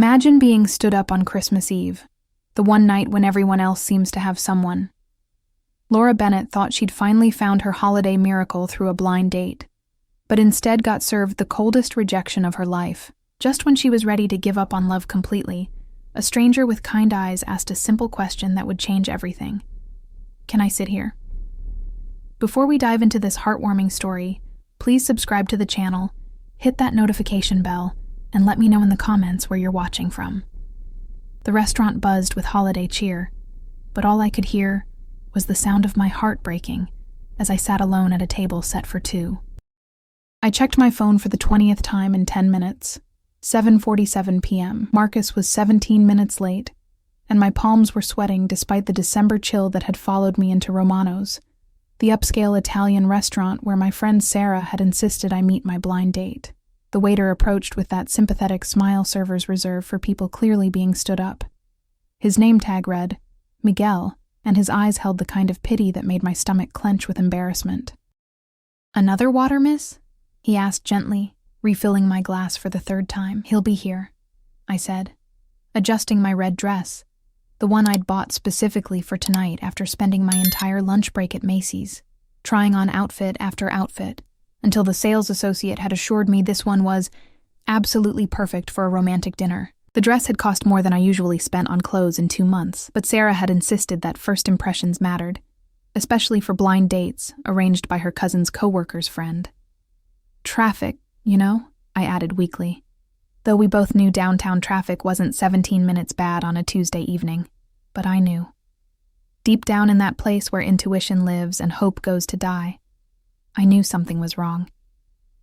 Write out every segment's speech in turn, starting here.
Imagine being stood up on Christmas Eve, the one night when everyone else seems to have someone. Laura Bennett thought she'd finally found her holiday miracle through a blind date, but instead got served the coldest rejection of her life. Just when she was ready to give up on love completely, a stranger with kind eyes asked a simple question that would change everything. Can I sit here? Before we dive into this heartwarming story, please subscribe to the channel, hit that notification bell, and let me know in the comments where you're watching from. The restaurant buzzed with holiday cheer, but all I could hear was the sound of my heart breaking as I sat alone at a table set for two. I checked my phone for the 20th time in 10 minutes. 7:47 p.m. Marcus was 17 minutes late, and my palms were sweating despite the December chill that had followed me into Romano's, the upscale Italian restaurant where my friend Sarah had insisted I meet my blind date. The waiter approached with that sympathetic smile servers reserve for people clearly being stood up. His name tag read, Miguel, and his eyes held the kind of pity that made my stomach clench with embarrassment. "Another water, miss?" he asked gently, refilling my glass for the third time. "He'll be here," I said, adjusting my red dress, the one I'd bought specifically for tonight after spending my entire lunch break at Macy's, trying on outfit after outfit, until the sales associate had assured me this one was absolutely perfect for a romantic dinner. The dress had cost more than I usually spent on clothes in 2 months, but Sarah had insisted that first impressions mattered, especially for blind dates arranged by her cousin's coworker's friend. "Traffic, you know," I added weakly, though we both knew downtown traffic wasn't 17 minutes bad on a Tuesday evening. But I knew. Deep down in that place where intuition lives and hope goes to die, I knew something was wrong.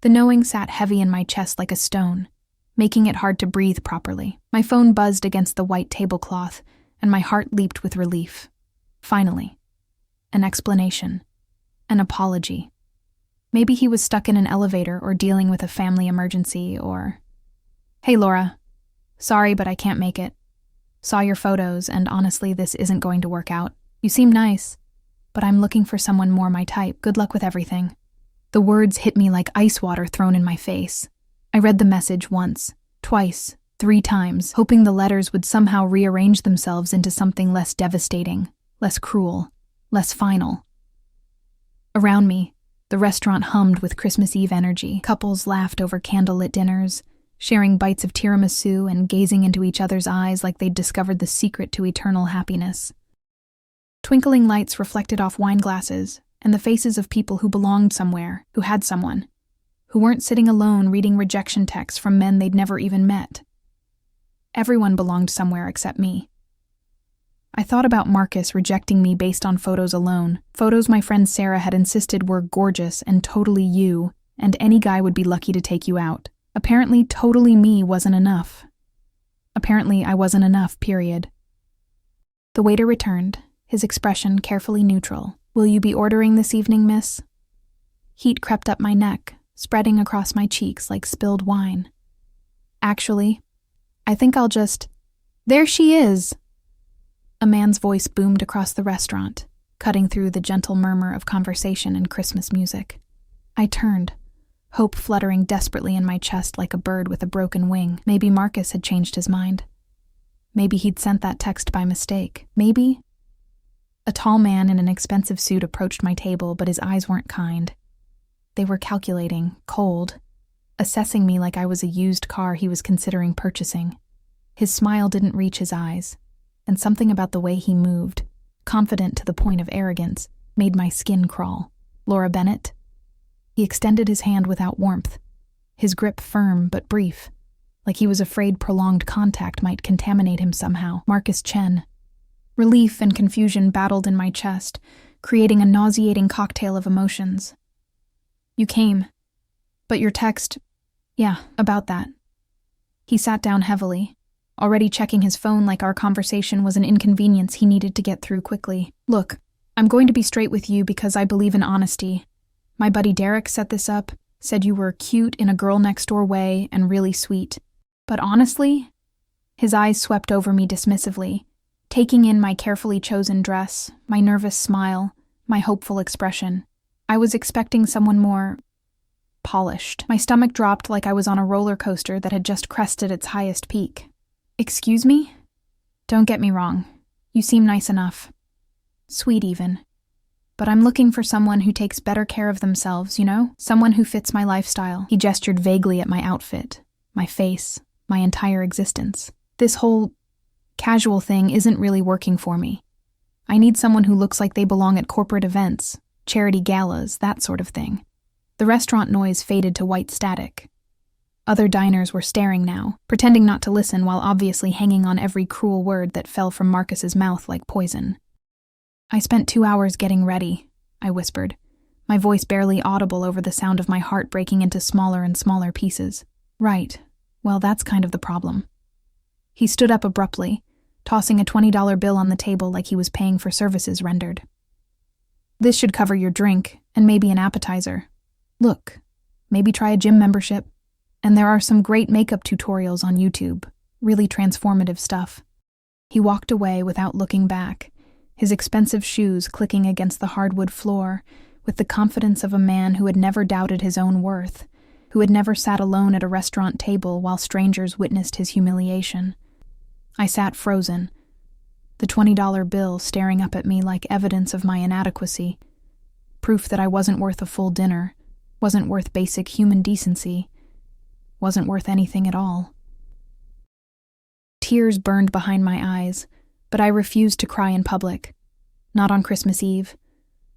The knowing sat heavy in my chest like a stone, making it hard to breathe properly. My phone buzzed against the white tablecloth, and my heart leaped with relief. Finally. An explanation. An apology. Maybe he was stuck in an elevator or dealing with a family emergency or... "Hey, Laura. Sorry, but I can't make it. Saw your photos, and honestly, this isn't going to work out. You seem nice, but I'm looking for someone more my type. Good luck with everything." The words hit me like ice water thrown in my face. I read the message once, twice, 3 times, hoping the letters would somehow rearrange themselves into something less devastating, less cruel, less final. Around me, the restaurant hummed with Christmas Eve energy. Couples laughed over candlelit dinners, sharing bites of tiramisu and gazing into each other's eyes like they'd discovered the secret to eternal happiness. Twinkling lights reflected off wine glasses and the faces of people who belonged somewhere, who had someone, who weren't sitting alone reading rejection texts from men they'd never even met. Everyone belonged somewhere except me. I thought about Marcus rejecting me based on photos alone, photos my friend Sarah had insisted were gorgeous and totally you, and any guy would be lucky to take you out. Apparently, totally me wasn't enough. Apparently, I wasn't enough, period. The waiter returned, his expression carefully neutral. "Will you be ordering this evening, miss?" Heat crept up my neck, spreading across my cheeks like spilled wine. "Actually, I think I'll just..." "There she is!" A man's voice boomed across the restaurant, cutting through the gentle murmur of conversation and Christmas music. I turned, hope fluttering desperately in my chest like a bird with a broken wing. Maybe Marcus had changed his mind. Maybe he'd sent that text by mistake. Maybe... A tall man in an expensive suit approached my table, but his eyes weren't kind. They were calculating, cold, assessing me like I was a used car he was considering purchasing. His smile didn't reach his eyes, and something about the way he moved, confident to the point of arrogance, made my skin crawl. "Laura Bennett?" He extended his hand without warmth, his grip firm but brief, like he was afraid prolonged contact might contaminate him somehow. "Marcus Chen." Relief and confusion battled in my chest, creating a nauseating cocktail of emotions. "You came. But your text... Yeah, about that." He sat down heavily, already checking his phone like our conversation was an inconvenience he needed to get through quickly. "Look, I'm going to be straight with you because I believe in honesty. My buddy Derek set this up, said you were cute in a girl-next-door way and really sweet. But honestly..." His eyes swept over me dismissively, taking in my carefully chosen dress, my nervous smile, my hopeful expression. I was expecting someone more... polished. My stomach dropped like I was on a roller coaster that had just crested its highest peak. Excuse me? Don't get me wrong. You seem nice enough. Sweet even. But I'm looking for someone who takes better care of themselves, you know? Someone who fits my lifestyle. He gestured vaguely at my outfit, my face, my entire existence. This whole casual thing isn't really working for me. I need someone who looks like they belong at corporate events, charity galas, that sort of thing. The restaurant noise faded to white static. Other diners were staring now, pretending not to listen while obviously hanging on every cruel word that fell from Marcus's mouth like poison. I spent 2 hours getting ready, I whispered, my voice barely audible over the sound of my heart breaking into smaller and smaller pieces. Right. Well, that's kind of the problem. He stood up abruptly, tossing a $20 bill on the table like he was paying for services rendered. This should cover your drink, and maybe an appetizer. Look, maybe try a gym membership. And there are some great makeup tutorials on YouTube, really transformative stuff. He walked away without looking back, his expensive shoes clicking against the hardwood floor, with the confidence of a man who had never doubted his own worth, who had never sat alone at a restaurant table while strangers witnessed his humiliation. I sat frozen, the $20 bill staring up at me like evidence of my inadequacy, proof that I wasn't worth a full dinner, wasn't worth basic human decency, wasn't worth anything at all. Tears burned behind my eyes, but I refused to cry in public. Not on Christmas Eve.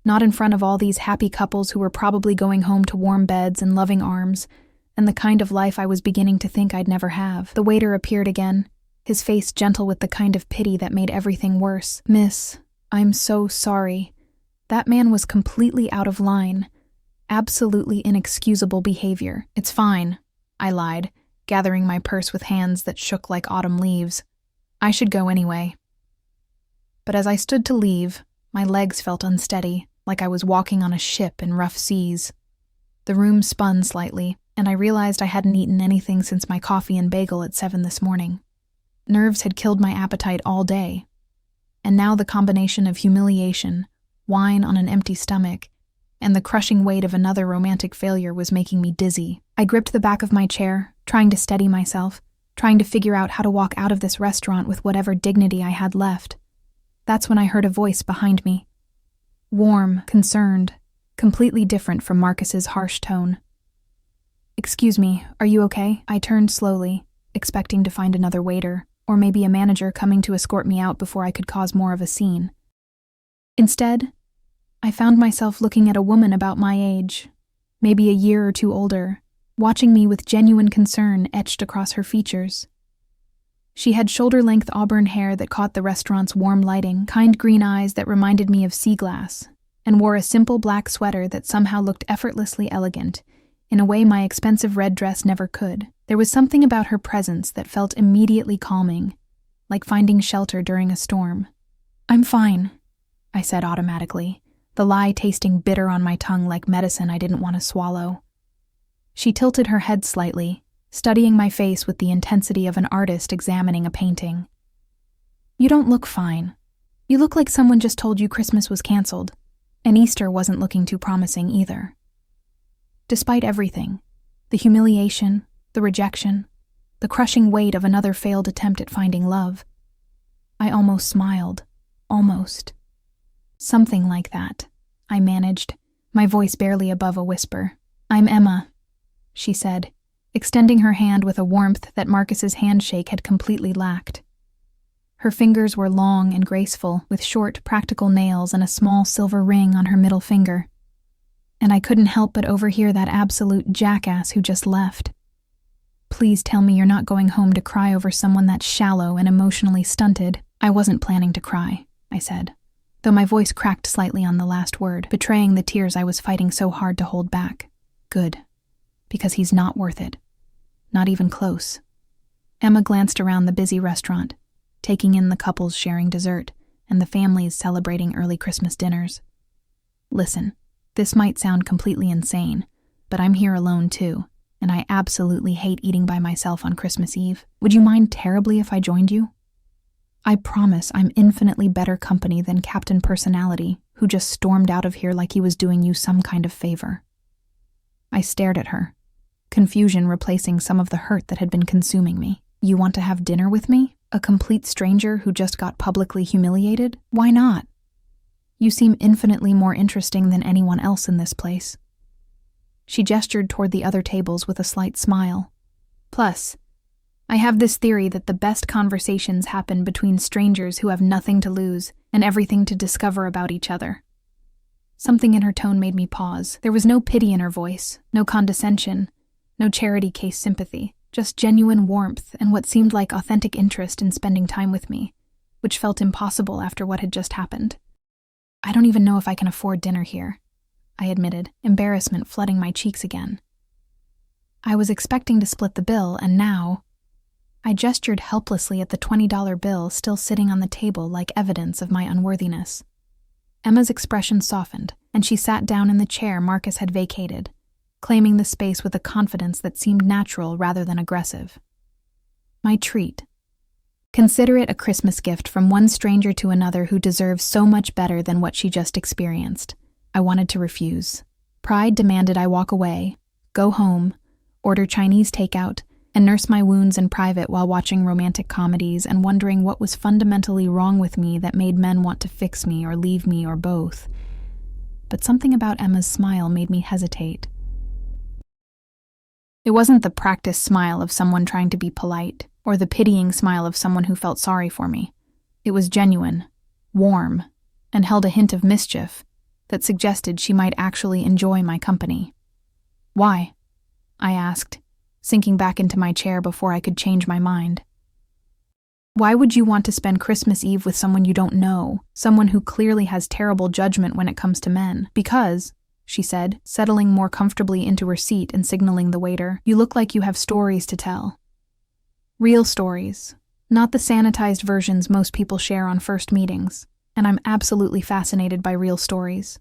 Not in front of all these happy couples who were probably going home to warm beds and loving arms, and the kind of life I was beginning to think I'd never have. The waiter appeared again, his face gentle with the kind of pity that made everything worse. Miss, I'm so sorry. That man was completely out of line. Absolutely inexcusable behavior. It's fine, I lied, gathering my purse with hands that shook like autumn leaves. I should go anyway. But as I stood to leave, my legs felt unsteady, like I was walking on a ship in rough seas. The room spun slightly, and I realized I hadn't eaten anything since my coffee and bagel at 7 this morning. Nerves had killed my appetite all day, and now the combination of humiliation, wine on an empty stomach, and the crushing weight of another romantic failure was making me dizzy. I gripped the back of my chair, trying to steady myself, trying to figure out how to walk out of this restaurant with whatever dignity I had left. That's when I heard a voice behind me. Warm, concerned, completely different from Marcus's harsh tone. Excuse me, are you okay? I turned slowly, expecting to find another waiter, or maybe a manager coming to escort me out before I could cause more of a scene. Instead, I found myself looking at a woman about my age, maybe a year or two older, watching me with genuine concern etched across her features. She had shoulder-length auburn hair that caught the restaurant's warm lighting, kind green eyes that reminded me of sea glass, and wore a simple black sweater that somehow looked effortlessly elegant, in a way my expensive red dress never could. There was something about her presence that felt immediately calming, like finding shelter during a storm. I'm fine, I said automatically, the lie tasting bitter on my tongue like medicine I didn't want to swallow. She tilted her head slightly, studying my face with the intensity of an artist examining a painting. You don't look fine. You look like someone just told you Christmas was canceled, and Easter wasn't looking too promising either. Despite everything, the humiliation, the rejection, the crushing weight of another failed attempt at finding love, I almost smiled. Almost. Something like that, I managed, my voice barely above a whisper. I'm Emma, she said, extending her hand with a warmth that Marcus's handshake had completely lacked. Her fingers were long and graceful, with short, practical nails and a small silver ring on her middle finger. And I couldn't help but overhear that absolute jackass who just left. Please tell me you're not going home to cry over someone that's shallow and emotionally stunted. I wasn't planning to cry, I said, though my voice cracked slightly on the last word, betraying the tears I was fighting so hard to hold back. Good. Because he's not worth it. Not even close. Emma glanced around the busy restaurant, taking in the couples sharing dessert and the families celebrating early Christmas dinners. Listen, this might sound completely insane, but I'm here alone too, and I absolutely hate eating by myself on Christmas Eve. Would you mind terribly if I joined you? I promise I'm infinitely better company than Captain Personality, who just stormed out of here like he was doing you some kind of favor. I stared at her, confusion replacing some of the hurt that had been consuming me. You want to have dinner with me? A complete stranger who just got publicly humiliated? Why not? You seem infinitely more interesting than anyone else in this place. She gestured toward the other tables with a slight smile. Plus, I have this theory that the best conversations happen between strangers who have nothing to lose and everything to discover about each other. Something in her tone made me pause. There was no pity in her voice, no condescension, no charity case sympathy, just genuine warmth and what seemed like authentic interest in spending time with me, which felt impossible after what had just happened. I don't even know if I can afford dinner here, I admitted, embarrassment flooding my cheeks again. I was expecting to split the bill, and now... I gestured helplessly at the $20 bill still sitting on the table like evidence of my unworthiness. Emma's expression softened, and she sat down in the chair Marcus had vacated, claiming the space with a confidence that seemed natural rather than aggressive. My treat. Consider it a Christmas gift from one stranger to another who deserves so much better than what she just experienced. I wanted to refuse. Pride demanded I walk away, go home, order Chinese takeout, and nurse my wounds in private while watching romantic comedies and wondering what was fundamentally wrong with me that made men want to fix me or leave me or both. But something about Emma's smile made me hesitate. It wasn't the practiced smile of someone trying to be polite, or the pitying smile of someone who felt sorry for me. It was genuine, warm, and held a hint of mischief that suggested she might actually enjoy my company. Why? I asked, sinking back into my chair before I could change my mind. Why would you want to spend Christmas Eve with someone you don't know, someone who clearly has terrible judgment when it comes to men? Because, she said, settling more comfortably into her seat and signaling the waiter, you look like you have stories to tell. Real stories, not the sanitized versions most people share on first meetings, and I'm absolutely fascinated by real stories.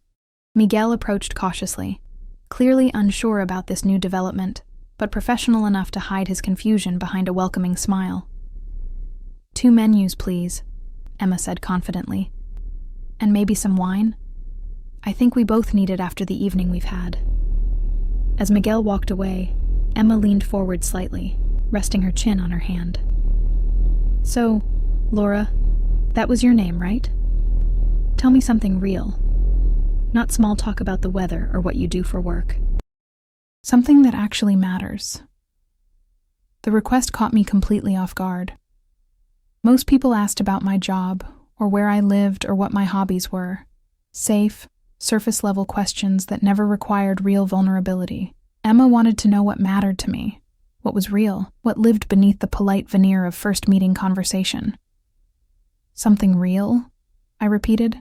Miguel approached cautiously, clearly unsure about this new development, but professional enough to hide his confusion behind a welcoming smile. 2 menus, please, Emma said confidently. And maybe some wine? I think we both need it after the evening we've had. As Miguel walked away, Emma leaned forward slightly, resting her chin on her hand. So, Laura, that was your name, right? Tell me something real. Not small talk about the weather or what you do for work. Something that actually matters. The request caught me completely off guard. Most people asked about my job, or where I lived, or what my hobbies were. Safe, surface-level questions that never required real vulnerability. Emma wanted to know what mattered to me, what was real, what lived beneath the polite veneer of first-meeting conversation. Something real? I repeated,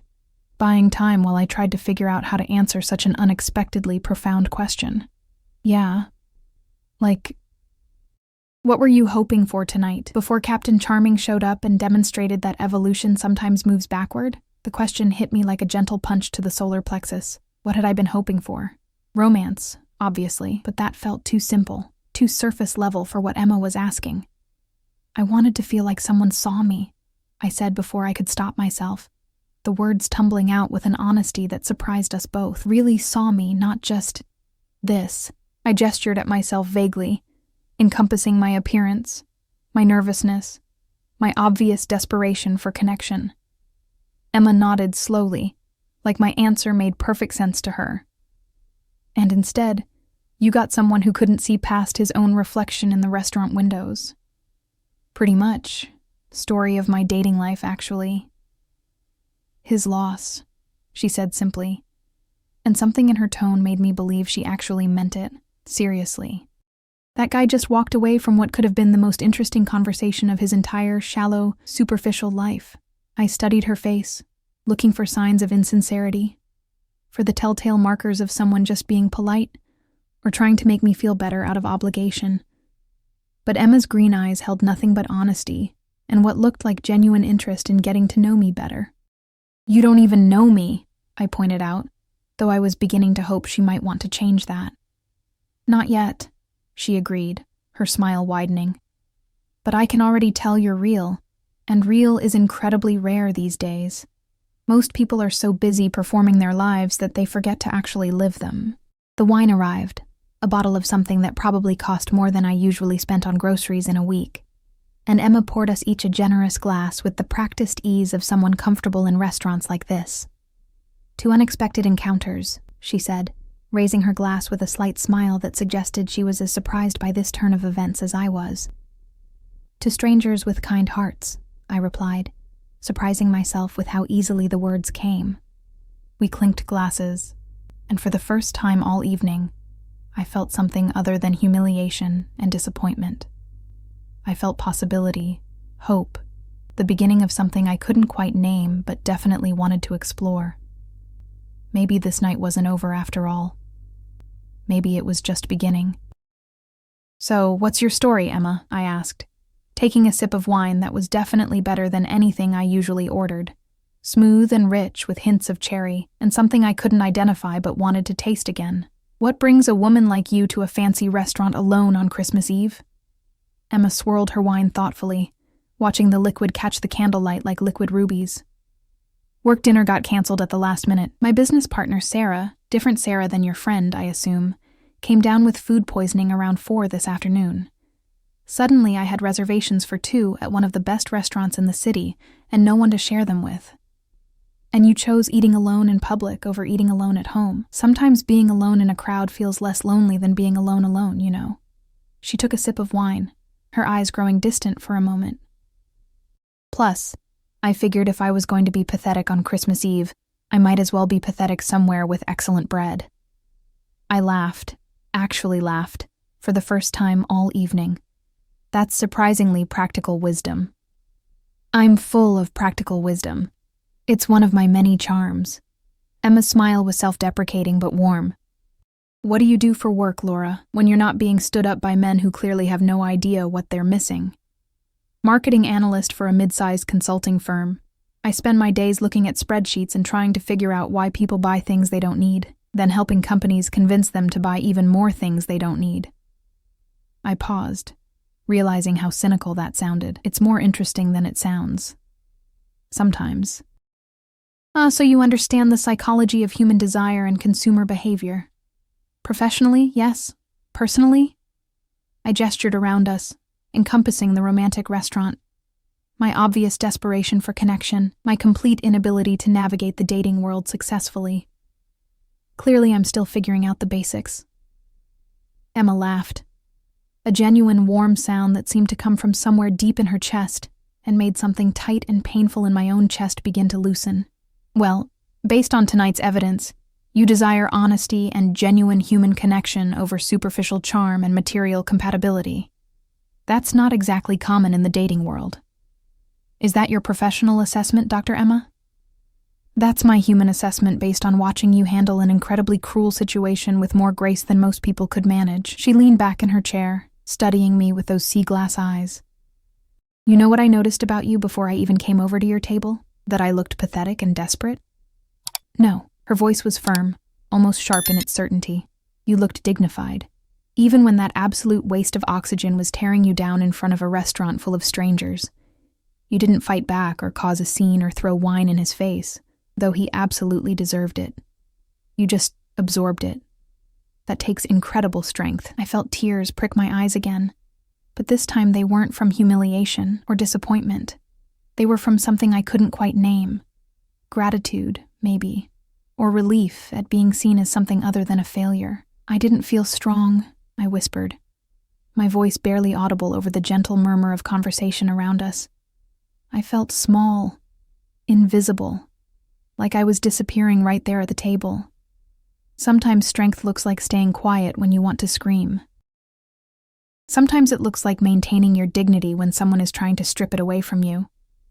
buying time while I tried to figure out how to answer such an unexpectedly profound question. Yeah. Like, what were you hoping for tonight? Before Captain Charming showed up and demonstrated that evolution sometimes moves backward, the question hit me like a gentle punch to the solar plexus. What had I been hoping for? Romance, obviously, but that felt too simple, too surface level for what Emma was asking. I wanted to feel like someone saw me, I said before I could stop myself, the words tumbling out with an honesty that surprised us both. Really saw me, not just this. I gestured at myself vaguely, encompassing my appearance, my nervousness, my obvious desperation for connection. Emma nodded slowly, like my answer made perfect sense to her. And instead, you got someone who couldn't see past his own reflection in the restaurant windows. Pretty much. Story of my dating life, actually. His loss, she said simply, and something in her tone made me believe she actually meant it, seriously. That guy just walked away from what could have been the most interesting conversation of his entire, shallow, superficial life. I studied her face, looking for signs of insincerity, for the telltale markers of someone just being polite or trying to make me feel better out of obligation. But Emma's green eyes held nothing but honesty and what looked like genuine interest in getting to know me better. You don't even know me, I pointed out, though I was beginning to hope she might want to change that. Not yet, she agreed, her smile widening. But I can already tell you're real, and real is incredibly rare these days. Most people are so busy performing their lives that they forget to actually live them. The wine arrived, a bottle of something that probably cost more than I usually spent on groceries in a week. and Emma poured us each a generous glass with the practiced ease of someone comfortable in restaurants like this. "To unexpected encounters," she said, raising her glass with a slight smile that suggested she was as surprised by this turn of events as I was. "To strangers with kind hearts," I replied, surprising myself with how easily the words came. We clinked glasses, and for the first time all evening, I felt something other than humiliation and disappointment. I felt possibility, hope, the beginning of something I couldn't quite name but definitely wanted to explore. Maybe this night wasn't over after all. Maybe it was just beginning. "So, what's your story, Emma?" I asked, taking a sip of wine that was definitely better than anything I usually ordered. Smooth and rich with hints of cherry, and something I couldn't identify but wanted to taste again. "What brings a woman like you to a fancy restaurant alone on Christmas Eve?" Emma swirled her wine thoughtfully, watching the liquid catch the candlelight like liquid rubies. "Work dinner got canceled at the last minute. My business partner, Sarah, different Sarah than your friend, I assume, came down with food poisoning around 4 this afternoon. Suddenly, I had reservations for 2 at one of the best restaurants in the city, and no one to share them with. And you chose eating alone in public over eating alone at home. Sometimes being alone in a crowd feels less lonely than being alone, you know." She took a sip of wine, her eyes growing distant for a moment. "Plus, I figured if I was going to be pathetic on Christmas Eve, I might as well be pathetic somewhere with excellent bread." I laughed, actually laughed, for the first time all evening. That's surprisingly practical wisdom. I'm full of practical wisdom. It's one of my many charms. Emma's smile was self-deprecating but warm. "What do you do for work, Laura, when you're not being stood up by men who clearly have no idea what they're missing?" "Marketing analyst for a mid-sized consulting firm. I spend my days looking at spreadsheets and trying to figure out why people buy things they don't need, then helping companies convince them to buy even more things they don't need." I paused, realizing how cynical that sounded. It's more interesting than it sounds. Sometimes. So you understand the psychology of human desire and consumer behavior. Professionally, yes. Personally? I gestured around us, encompassing the romantic restaurant. My obvious desperation for connection, my complete inability to navigate the dating world successfully. Clearly, I'm still figuring out the basics. Emma laughed, a genuine warm sound that seemed to come from somewhere deep in her chest and made something tight and painful in my own chest begin to loosen. "Well, based on tonight's evidence, you desire honesty and genuine human connection over superficial charm and material compatibility. That's not exactly common in the dating world. Is that your professional assessment, Dr. Emma?" "That's my human assessment based on watching you handle an incredibly cruel situation with more grace than most people could manage." She leaned back in her chair, studying me with those sea-glass eyes. "You know what I noticed about you before I even came over to your table? That I looked pathetic and desperate?" "No." Her voice was firm, almost sharp in its certainty. "You looked dignified. Even when that absolute waste of oxygen was tearing you down in front of a restaurant full of strangers. You didn't fight back or cause a scene or throw wine in his face, though he absolutely deserved it. You just absorbed it. That takes incredible strength." I felt tears prick my eyes again, but this time they weren't from humiliation or disappointment. They were from something I couldn't quite name. Gratitude, maybe, or relief at being seen as something other than a failure. "I didn't feel strong," I whispered, my voice barely audible over the gentle murmur of conversation around us. I felt small, invisible, like I was disappearing right there at the table. Sometimes strength looks like staying quiet when you want to scream. Sometimes it looks like maintaining your dignity when someone is trying to strip it away from you.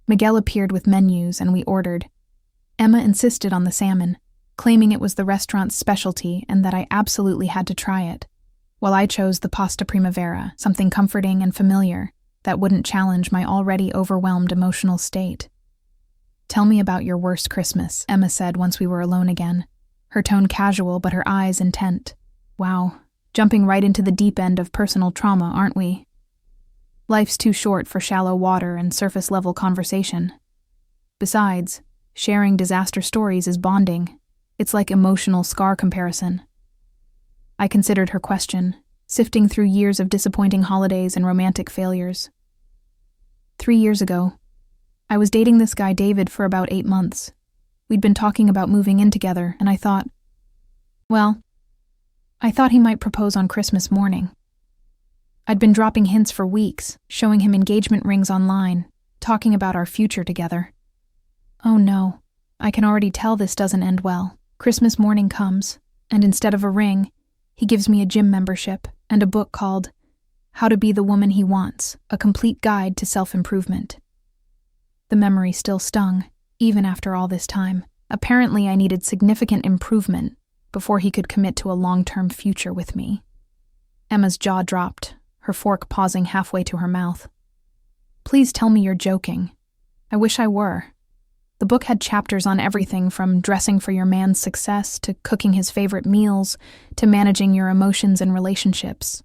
Miguel appeared with menus and we ordered. Emma insisted on the salmon, claiming it was the restaurant's specialty and that I absolutely had to try it, while I chose the pasta primavera, something comforting and familiar that wouldn't challenge my already overwhelmed emotional state. "Tell me about your worst Christmas," Emma said once we were alone again, her tone casual but her eyes intent. Wow, jumping right into the deep end of personal trauma, aren't we? Life's too short for shallow water and surface-level conversation. Besides, sharing disaster stories is bonding. It's like emotional scar comparison. I considered her question, sifting through years of disappointing holidays and romantic failures. 3 years ago. I was dating this guy David for about 8 months. We'd been talking about moving in together, and I thought he might propose on Christmas morning. I'd been dropping hints for weeks, showing him engagement rings online, talking about our future together. Oh no, I can already tell this doesn't end well. Christmas morning comes, and instead of a ring, he gives me a gym membership and a book called How to Be the Woman He Wants, a complete guide to self-improvement. The memory still stung, even after all this time. Apparently, I needed significant improvement before he could commit to a long-term future with me. Emma's jaw dropped, her fork pausing halfway to her mouth. Please tell me you're joking. I wish I were. The book had chapters on everything from dressing for your man's success to cooking his favorite meals to managing your emotions and relationships.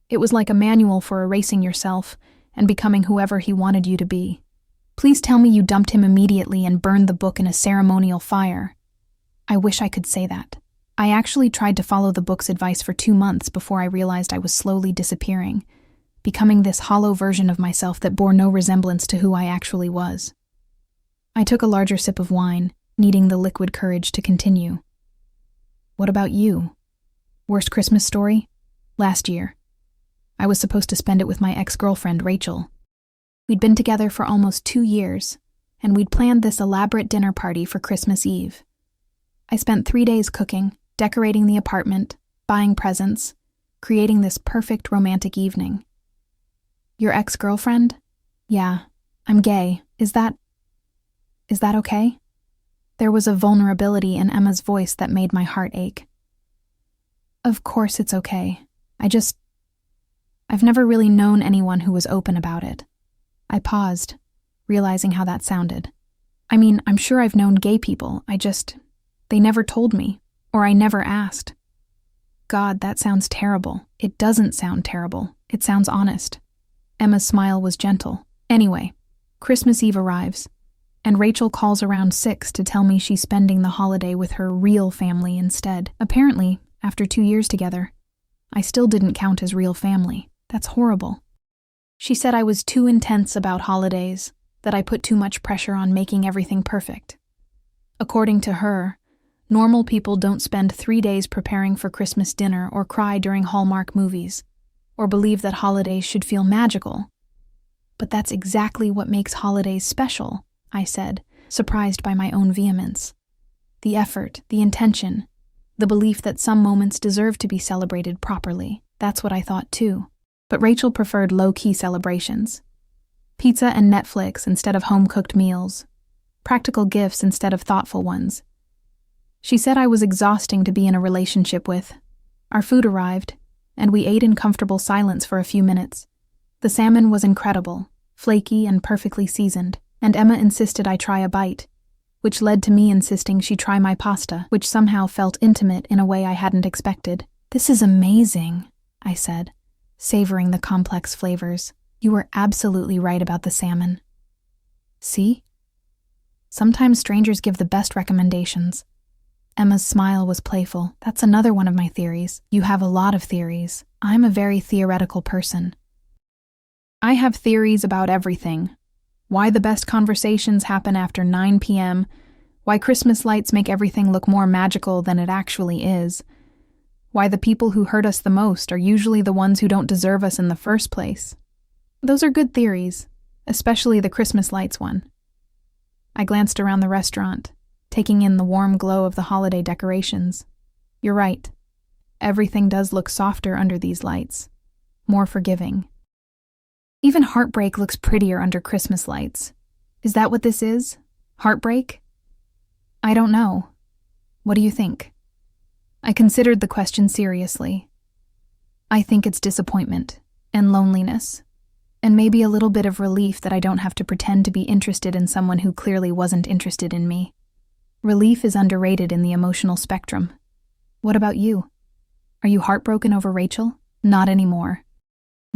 It was like a manual for erasing yourself and becoming whoever he wanted you to be. Please tell me you dumped him immediately and burned the book in a ceremonial fire. I wish I could say that. I actually tried to follow the book's advice for 2 months before I realized I was slowly disappearing, becoming this hollow version of myself that bore no resemblance to who I actually was. I took a larger sip of wine, needing the liquid courage to continue. What about you? Worst Christmas story? Last year. I was supposed to spend it with my ex-girlfriend, Rachel. We'd been together for almost 2 years, and we'd planned this elaborate dinner party for Christmas Eve. I spent 3 days cooking, decorating the apartment, buying presents, creating this perfect romantic evening. Your ex-girlfriend? Yeah, I'm gay. Is that okay? There was a vulnerability in Emma's voice that made my heart ache. Of course it's okay. I've never really known anyone who was open about it. I paused, realizing how that sounded. I mean, I'm sure I've known gay people, they never told me, or I never asked. God, that sounds terrible. It doesn't sound terrible. It sounds honest. Emma's smile was gentle. Anyway, Christmas Eve arrives, and Rachel calls around 6 to tell me she's spending the holiday with her real family instead. Apparently, after 2 years together, I still didn't count as real family. That's horrible. She said I was too intense about holidays, that I put too much pressure on making everything perfect. According to her, normal people don't spend 3 days preparing for Christmas dinner or cry during Hallmark movies, or believe that holidays should feel magical. But that's exactly what makes holidays special, I said, surprised by my own vehemence. The effort, the intention, the belief that some moments deserve to be celebrated properly. That's what I thought too. But Rachel preferred low-key celebrations. Pizza and Netflix instead of home-cooked meals. Practical gifts instead of thoughtful ones. She said I was exhausting to be in a relationship with. Our food arrived, and we ate in comfortable silence for a few minutes. The salmon was incredible, flaky and perfectly seasoned, and Emma insisted I try a bite, which led to me insisting she try my pasta, which somehow felt intimate in a way I hadn't expected. This is amazing, I said, savoring the complex flavors. You were absolutely right about the salmon. See? Sometimes strangers give the best recommendations. Emma's smile was playful. That's another one of my theories. You have a lot of theories. I'm a very theoretical person. I have theories about everything. Why the best conversations happen after 9 p.m., why Christmas lights make everything look more magical than it actually is, why the people who hurt us the most are usually the ones who don't deserve us in the first place. Those are good theories, especially the Christmas lights one. I glanced around the restaurant, taking in the warm glow of the holiday decorations. You're right. Everything does look softer under these lights, more forgiving. Even heartbreak looks prettier under Christmas lights. Is that what this is? Heartbreak? I don't know. What do you think? I considered the question seriously. I think it's disappointment and loneliness, and maybe a little bit of relief that I don't have to pretend to be interested in someone who clearly wasn't interested in me. Relief is underrated in the emotional spectrum. What about you? Are you heartbroken over Rachel? Not anymore.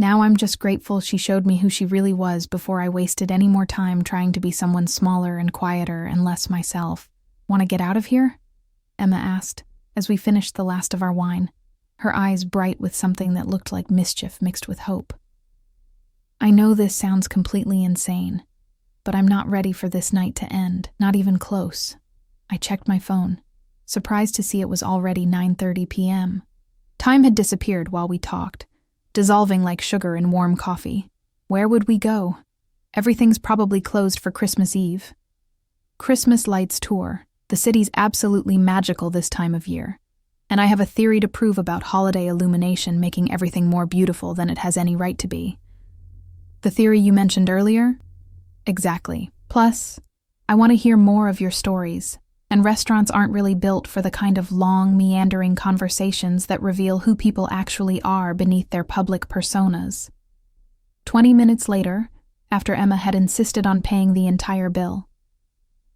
Now I'm just grateful she showed me who she really was before I wasted any more time trying to be someone smaller and quieter and less myself. Want to get out of here? Emma asked, as we finished the last of our wine, her eyes bright with something that looked like mischief mixed with hope. I know this sounds completely insane, but I'm not ready for this night to end, not even close. I checked my phone, surprised to see it was already 9:30 p.m. Time had disappeared while we talked, dissolving like sugar in warm coffee. Where would we go? Everything's probably closed for Christmas Eve. Christmas Lights Tour. The city's absolutely magical this time of year, and I have a theory to prove about holiday illumination making everything more beautiful than it has any right to be. The theory you mentioned earlier? Exactly. Plus, I want to hear more of your stories, and restaurants aren't really built for the kind of long, meandering conversations that reveal who people actually are beneath their public personas. 20 minutes later, after Emma had insisted on paying the entire bill.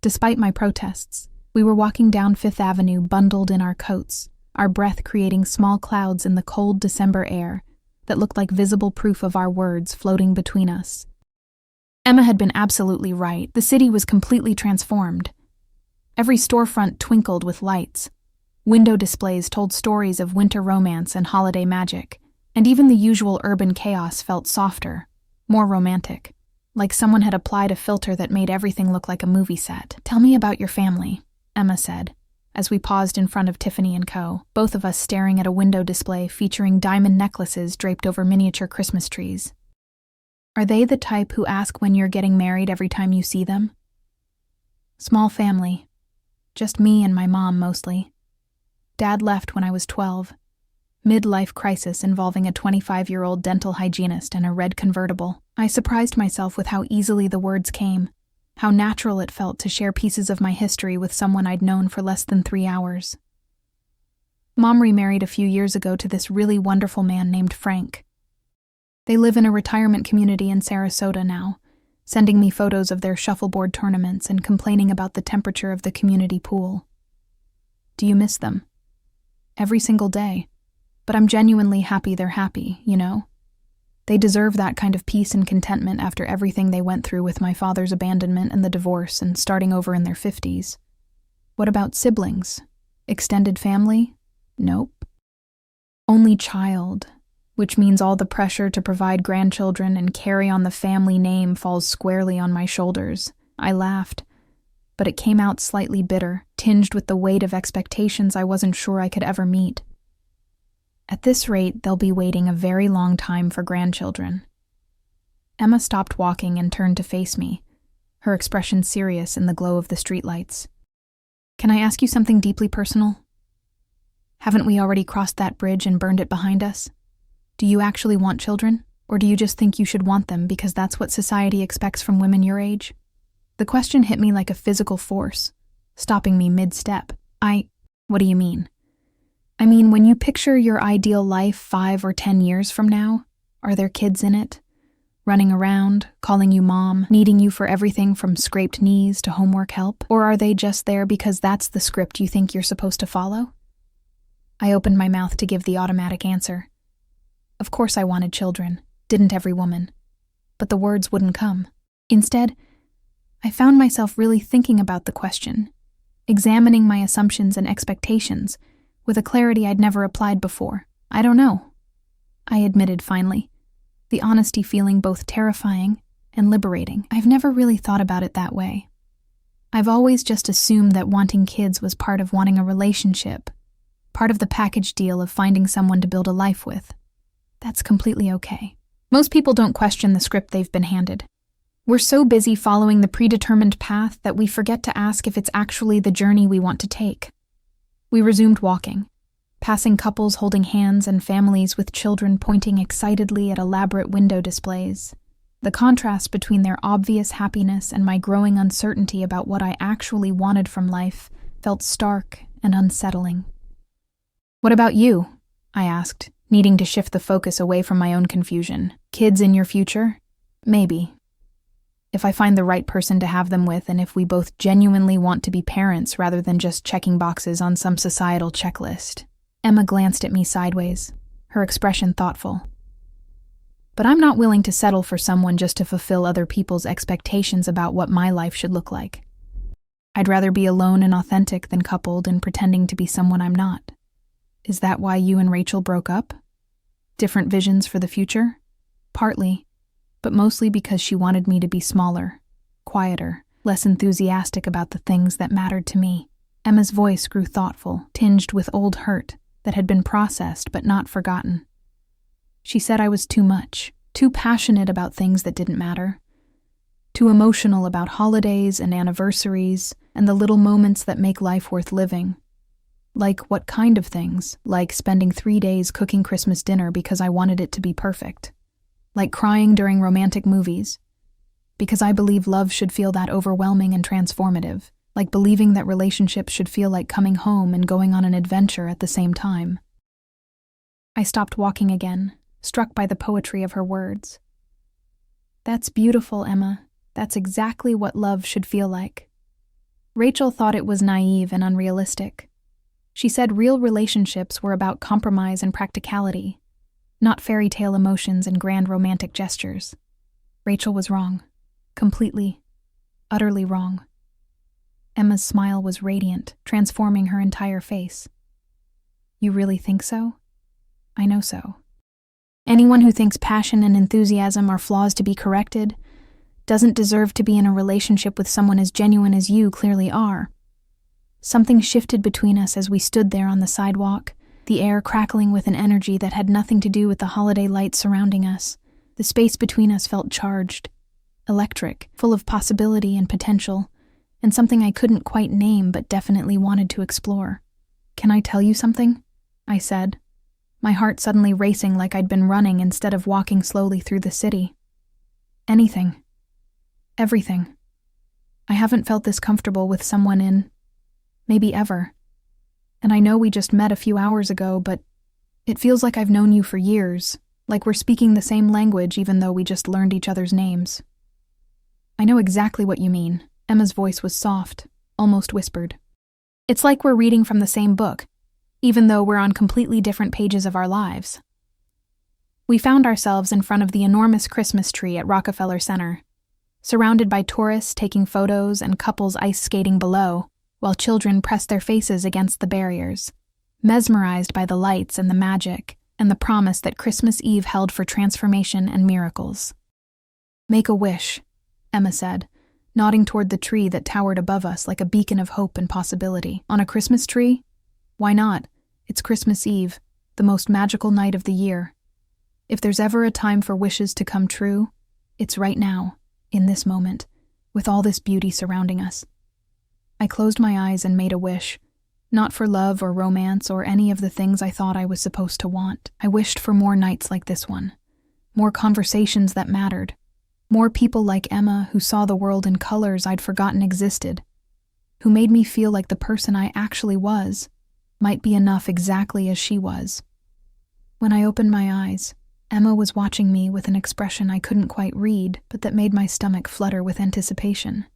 Despite my protests, we were walking down Fifth Avenue bundled in our coats, our breath creating small clouds in the cold December air that looked like visible proof of our words floating between us. Emma had been absolutely right. The city was completely transformed. Every storefront twinkled with lights. Window displays told stories of winter romance and holiday magic, and even the usual urban chaos felt softer, more romantic, like someone had applied a filter that made everything look like a movie set. "Tell me about your family," Emma said, as we paused in front of Tiffany & Co., both of us staring at a window display featuring diamond necklaces draped over miniature Christmas trees. "Are they the type who ask when you're getting married every time you see them?" "Small family. Just me and my mom mostly. Dad left when I was 12. Midlife crisis involving a 25-year-old dental hygienist and a red convertible. I surprised myself with how easily the words came, how natural it felt to share pieces of my history with someone I'd known for less than 3 hours. Mom remarried a few years ago to this really wonderful man named Frank. They live in a retirement community in Sarasota now, sending me photos of their shuffleboard tournaments and complaining about the temperature of the community pool. Do you miss them? Every single day. But I'm genuinely happy they're happy, you know? They deserve that kind of peace and contentment after everything they went through with my father's abandonment and the divorce and starting over in their 50s. What about siblings? Extended family? Nope. Only child, which means all the pressure to provide grandchildren and carry on the family name falls squarely on my shoulders. I laughed, but it came out slightly bitter, tinged with the weight of expectations I wasn't sure I could ever meet. At this rate, they'll be waiting a very long time for grandchildren. Emma stopped walking and turned to face me, her expression serious in the glow of the streetlights. "Can I ask you something deeply personal? Haven't we already crossed that bridge and burned it behind us? Do you actually want children, or do you just think you should want them because that's what society expects from women your age?" The question hit me like a physical force, stopping me mid-step. What do you mean? I mean, when you picture your ideal life 5 or 10 years from now, are there kids in it? Running around, calling you mom, needing you for everything from scraped knees to homework help? Or are they just there because that's the script you think you're supposed to follow? I opened my mouth to give the automatic answer. Of course I wanted children, didn't every woman? But the words wouldn't come. Instead, I found myself really thinking about the question, examining my assumptions and expectations, with a clarity I'd never applied before. "I don't know," I admitted finally, the honesty feeling both terrifying and liberating. I've never really thought about it that way. I've always just assumed that wanting kids was part of wanting a relationship, part of the package deal of finding someone to build a life with. That's completely okay. Most people don't question the script they've been handed. We're so busy following the predetermined path that we forget to ask if it's actually the journey we want to take. We resumed walking, passing couples holding hands and families with children pointing excitedly at elaborate window displays. The contrast between their obvious happiness and my growing uncertainty about what I actually wanted from life felt stark and unsettling. "What about you?" I asked, needing to shift the focus away from my own confusion. "Kids in your future? Maybe. If I find the right person to have them with, and if we both genuinely want to be parents rather than just checking boxes on some societal checklist." Emma glanced at me sideways, her expression thoughtful. "But I'm not willing to settle for someone just to fulfill other people's expectations about what my life should look like. I'd rather be alone and authentic than coupled and pretending to be someone I'm not. Is that why you and Rachel broke up? Different visions for the future?" "Partly. but mostly because she wanted me to be smaller, quieter, less enthusiastic about the things that mattered to me. Emma's voice grew thoughtful, tinged with old hurt that had been processed but not forgotten. She said I was too much, too passionate about things that didn't matter, too emotional about holidays and anniversaries and the little moments that make life worth living. Like what kind of things? Like spending 3 days cooking Christmas dinner because I wanted it to be perfect. Like crying during romantic movies, because I believe love should feel that overwhelming and transformative. Like believing that relationships should feel like coming home and going on an adventure at the same time. I stopped walking again, struck by the poetry of her words. That's beautiful, Emma. That's exactly what love should feel like. Rachel thought it was naive and unrealistic. She said real relationships were about compromise and practicality, not fairy tale emotions and grand romantic gestures. Rachel was wrong. Completely, utterly wrong. Emma's smile was radiant, transforming her entire face. You really think so? I know so. Anyone who thinks passion and enthusiasm are flaws to be corrected doesn't deserve to be in a relationship with someone as genuine as you clearly are. Something shifted between us as we stood there on the sidewalk, the air crackling with an energy that had nothing to do with the holiday lights surrounding us. The space between us felt charged, electric, full of possibility and potential, and something I couldn't quite name but definitely wanted to explore. Can I tell you something? I said, my heart suddenly racing like I'd been running instead of walking slowly through the city. Anything. Everything. I haven't felt this comfortable with someone in, maybe ever. And I know we just met a few hours ago, but it feels like I've known you for years, like we're speaking the same language even though we just learned each other's names. I know exactly what you mean. Emma's voice was soft, almost whispered. It's like we're reading from the same book, even though we're on completely different pages of our lives. We found ourselves in front of the enormous Christmas tree at Rockefeller Center, surrounded by tourists taking photos and couples ice skating below, while children pressed their faces against the barriers, mesmerized by the lights and the magic and the promise that Christmas Eve held for transformation and miracles. Make a wish, Emma said, nodding toward the tree that towered above us like a beacon of hope and possibility. On a Christmas tree? Why not? It's Christmas Eve, the most magical night of the year. If there's ever a time for wishes to come true, it's right now, in this moment, with all this beauty surrounding us. I closed my eyes and made a wish, not for love or romance or any of the things I thought I was supposed to want. I wished for more nights like this one, more conversations that mattered, more people like Emma who saw the world in colors I'd forgotten existed, who made me feel like the person I actually was might be enough exactly as she was. When I opened my eyes, Emma was watching me with an expression I couldn't quite read, but that made my stomach flutter with anticipation.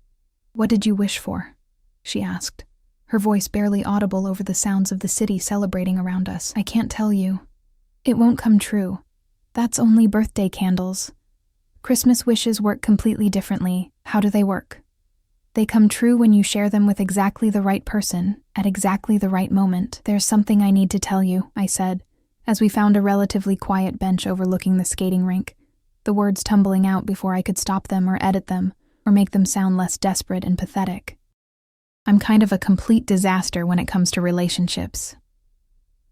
What did you wish for? She asked, her voice barely audible over the sounds of the city celebrating around us. I can't tell you. It won't come true. That's only birthday candles. Christmas wishes work completely differently. How do they work? They come true when you share them with exactly the right person, at exactly the right moment. There's something I need to tell you, I said, as we found a relatively quiet bench overlooking the skating rink, the words tumbling out before I could stop them or edit them, or make them sound less desperate and pathetic. I'm kind of a complete disaster when it comes to relationships.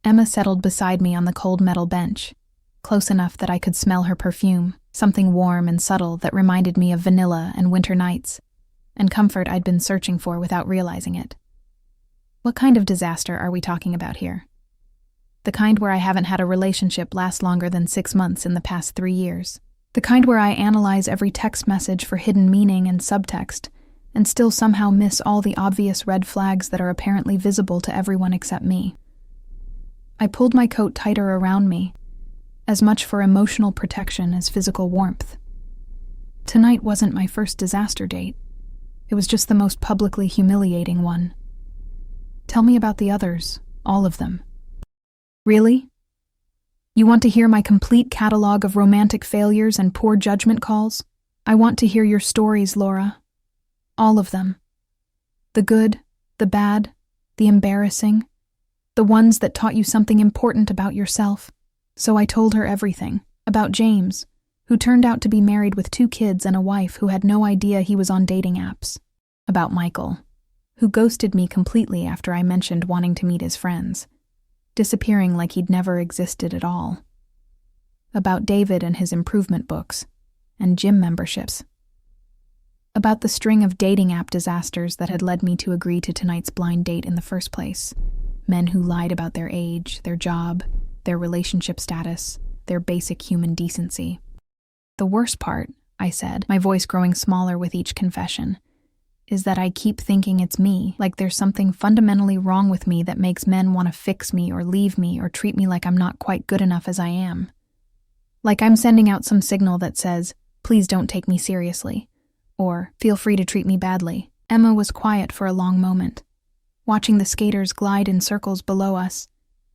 Emma settled beside me on the cold metal bench, close enough that I could smell her perfume, something warm and subtle that reminded me of vanilla and winter nights, and comfort I'd been searching for without realizing it. What kind of disaster are we talking about here? The kind where I haven't had a relationship last longer than 6 months in the past 3 years. The kind where I analyze every text message for hidden meaning and subtext, and still somehow miss all the obvious red flags that are apparently visible to everyone except me. I pulled my coat tighter around me, as much for emotional protection as physical warmth. Tonight wasn't my first disaster date. It was just the most publicly humiliating one. Tell me about the others, all of them. Really? You want to hear my complete catalog of romantic failures and poor judgment calls? I want to hear your stories, Laura. All of them. The good, the bad, the embarrassing, the ones that taught you something important about yourself. So I told her everything, about James, who turned out to be married with 2 kids and a wife who had no idea he was on dating apps. About Michael, who ghosted me completely after I mentioned wanting to meet his friends, disappearing like he'd never existed at all. About David and his improvement books, and gym memberships. About the string of dating app disasters that had led me to agree to tonight's blind date in the first place. Men who lied about their age, their job, their relationship status, their basic human decency. The worst part, I said, my voice growing smaller with each confession, is that I keep thinking it's me, like there's something fundamentally wrong with me that makes men want to fix me or leave me or treat me like I'm not quite good enough as I am. Like I'm sending out some signal that says, please don't take me seriously, or feel free to treat me badly. Emma was quiet for a long moment, watching the skaters glide in circles below us,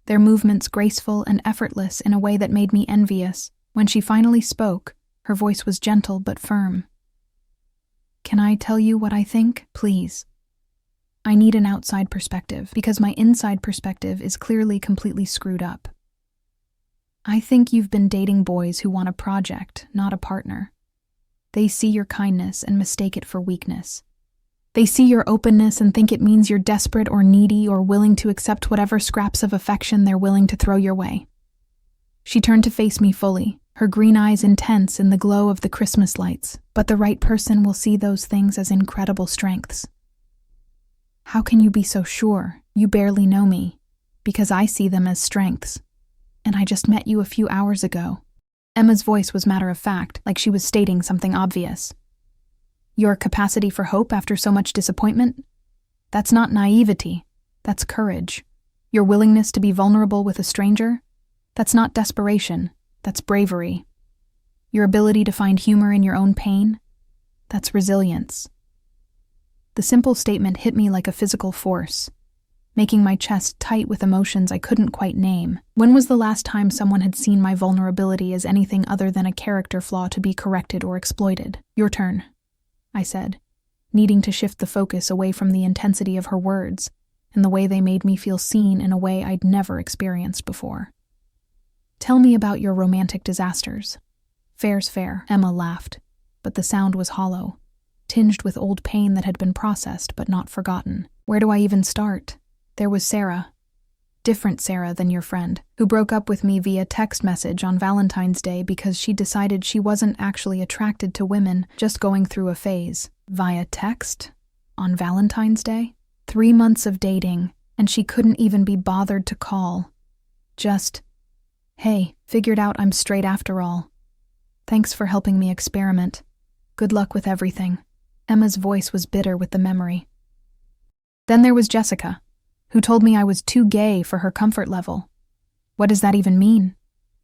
their movements graceful and effortless in a way that made me envious. When she finally spoke, her voice was gentle but firm. Can I tell you what I think, please? I need an outside perspective, because my inside perspective is clearly completely screwed up. I think you've been dating boys who want a project, not a partner. They see your kindness and mistake it for weakness. They see your openness and think it means you're desperate or needy or willing to accept whatever scraps of affection they're willing to throw your way. She turned to face me fully, her green eyes intense in the glow of the Christmas lights, but the right person will see those things as incredible strengths. How can you be so sure? You barely know me. Because I see them as strengths. And I just met you a few hours ago. Emma's voice was matter-of-fact, like she was stating something obvious. Your capacity for hope after so much disappointment? That's not naivety. That's courage. Your willingness to be vulnerable with a stranger? That's not desperation. That's bravery. Your ability to find humor in your own pain? That's resilience. The simple statement hit me like a physical force, making my chest tight with emotions I couldn't quite name. When was the last time someone had seen my vulnerability as anything other than a character flaw to be corrected or exploited? Your turn, I said, needing to shift the focus away from the intensity of her words and the way they made me feel seen in a way I'd never experienced before. Tell me about your romantic disasters. Fair's fair, Emma laughed, but the sound was hollow, tinged with old pain that had been processed but not forgotten. Where do I even start? There was Sarah, different Sarah than your friend, who broke up with me via text message on Valentine's Day because she decided she wasn't actually attracted to women, just going through a phase. Via text? On Valentine's Day? 3 months of dating, and she couldn't even be bothered to call. Just, hey, figured out I'm straight after all. Thanks for helping me experiment. Good luck with everything. Emma's voice was bitter with the memory. Then there was Jessica, who told me I was too gay for her comfort level. What does that even mean?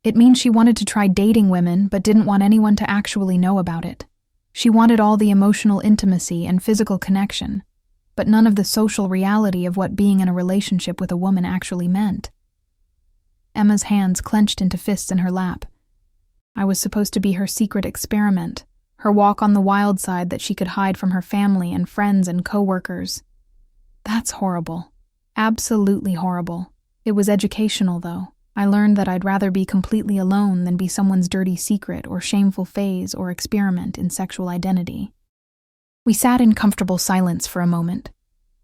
It means she wanted to try dating women but didn't want anyone to actually know about it. She wanted all the emotional intimacy and physical connection, but none of the social reality of what being in a relationship with a woman actually meant. Emma's hands clenched into fists in her lap. I was supposed to be her secret experiment, her walk on the wild side that she could hide from her family and friends and coworkers. That's horrible. Absolutely horrible. It was educational, though. I learned that I'd rather be completely alone than be someone's dirty secret or shameful phase or experiment in sexual identity. We sat in comfortable silence for a moment,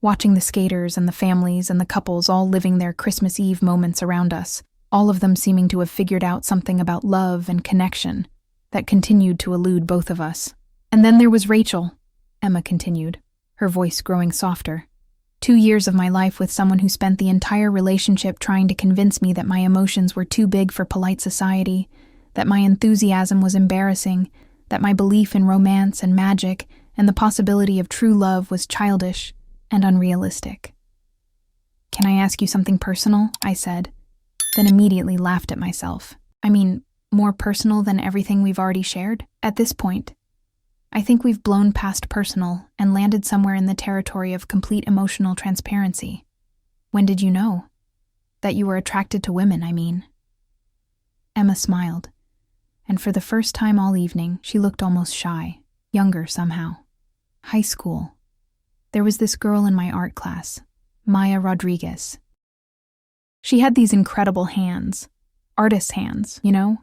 watching the skaters and the families and the couples all living their Christmas Eve moments around us, all of them seeming to have figured out something about love and connection that continued to elude both of us. And then there was Rachel, Emma continued, her voice growing softer. 2 years of my life with someone who spent the entire relationship trying to convince me that my emotions were too big for polite society, that my enthusiasm was embarrassing, that my belief in romance and magic and the possibility of true love was childish and unrealistic. Can I ask you something personal? I said, then immediately laughed at myself. I mean, more personal than everything we've already shared? At this point, I think we've blown past personal and landed somewhere in the territory of complete emotional transparency. When did you know? That you were attracted to women, I mean. Emma smiled, and for the first time all evening, she looked almost shy, younger somehow. High school. There was this girl in my art class, Maya Rodriguez. She had these incredible hands, artist's hands, you know?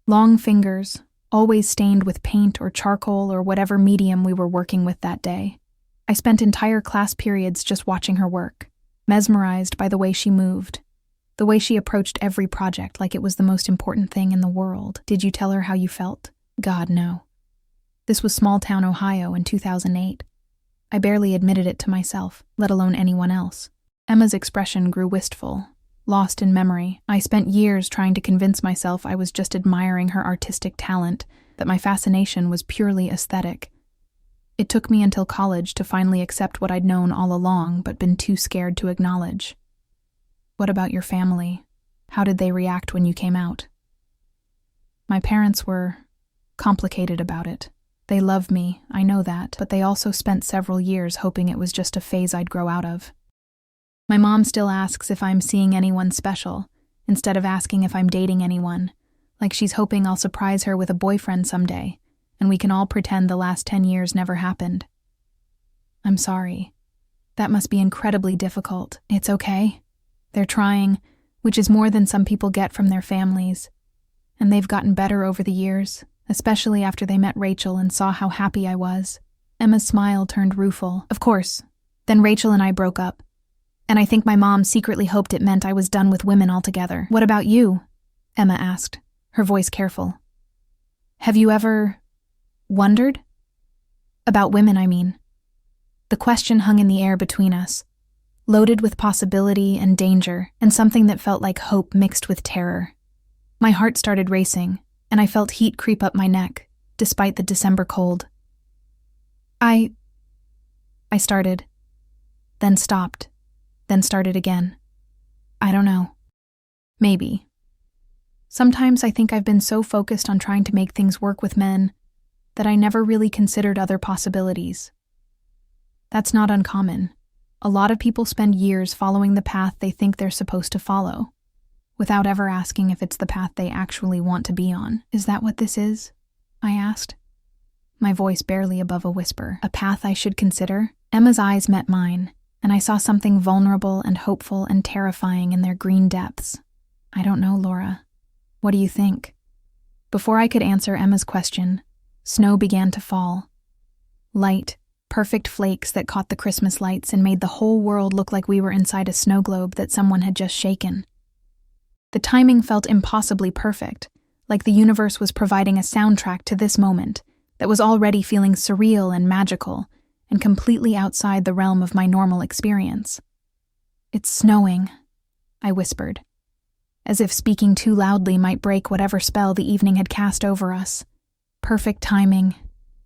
Long fingers, always stained with paint or charcoal or whatever medium we were working with that day. I spent entire class periods just watching her work, mesmerized by the way she moved, the way she approached every project like it was the most important thing in the world. Did you tell her how you felt? God, no. This was small-town Ohio in 2008. I barely admitted it to myself, let alone anyone else. Emma's expression grew wistful, lost in memory. I spent years trying to convince myself I was just admiring her artistic talent, that my fascination was purely aesthetic. It took me until college to finally accept what I'd known all along but been too scared to acknowledge. What about your family? How did they react when you came out? My parents were complicated about it. They love me, I know that, but they also spent several years hoping it was just a phase I'd grow out of. My mom still asks if I'm seeing anyone special, instead of asking if I'm dating anyone, like she's hoping I'll surprise her with a boyfriend someday, and we can all pretend the last 10 years never happened. I'm sorry. That must be incredibly difficult. It's okay. They're trying, which is more than some people get from their families. And they've gotten better over the years, especially after they met Rachel and saw how happy I was. Emma's smile turned rueful. Of course. Then Rachel and I broke up. And I think my mom secretly hoped it meant I was done with women altogether. What about you? Emma asked, her voice careful. Have you ever wondered? About women, I mean. The question hung in the air between us, loaded with possibility and danger, and something that felt like hope mixed with terror. My heart started racing, and I felt heat creep up my neck, despite the December cold. I started, then stopped, then started again. I don't know. Maybe. Sometimes I think I've been so focused on trying to make things work with men that I never really considered other possibilities. That's not uncommon. A lot of people spend years following the path they think they're supposed to follow, without ever asking if it's the path they actually want to be on. Is that what this is? I asked, my voice barely above a whisper. A path I should consider? Emma's eyes met mine, and I saw something vulnerable and hopeful and terrifying in their green depths. I don't know, Laura. What do you think? Before I could answer Emma's question, snow began to fall. Light, perfect flakes that caught the Christmas lights and made the whole world look like we were inside a snow globe that someone had just shaken. The timing felt impossibly perfect, like the universe was providing a soundtrack to this moment that was already feeling surreal and magical and completely outside the realm of my normal experience. It's snowing, I whispered, as if speaking too loudly might break whatever spell the evening had cast over us. Perfect timing,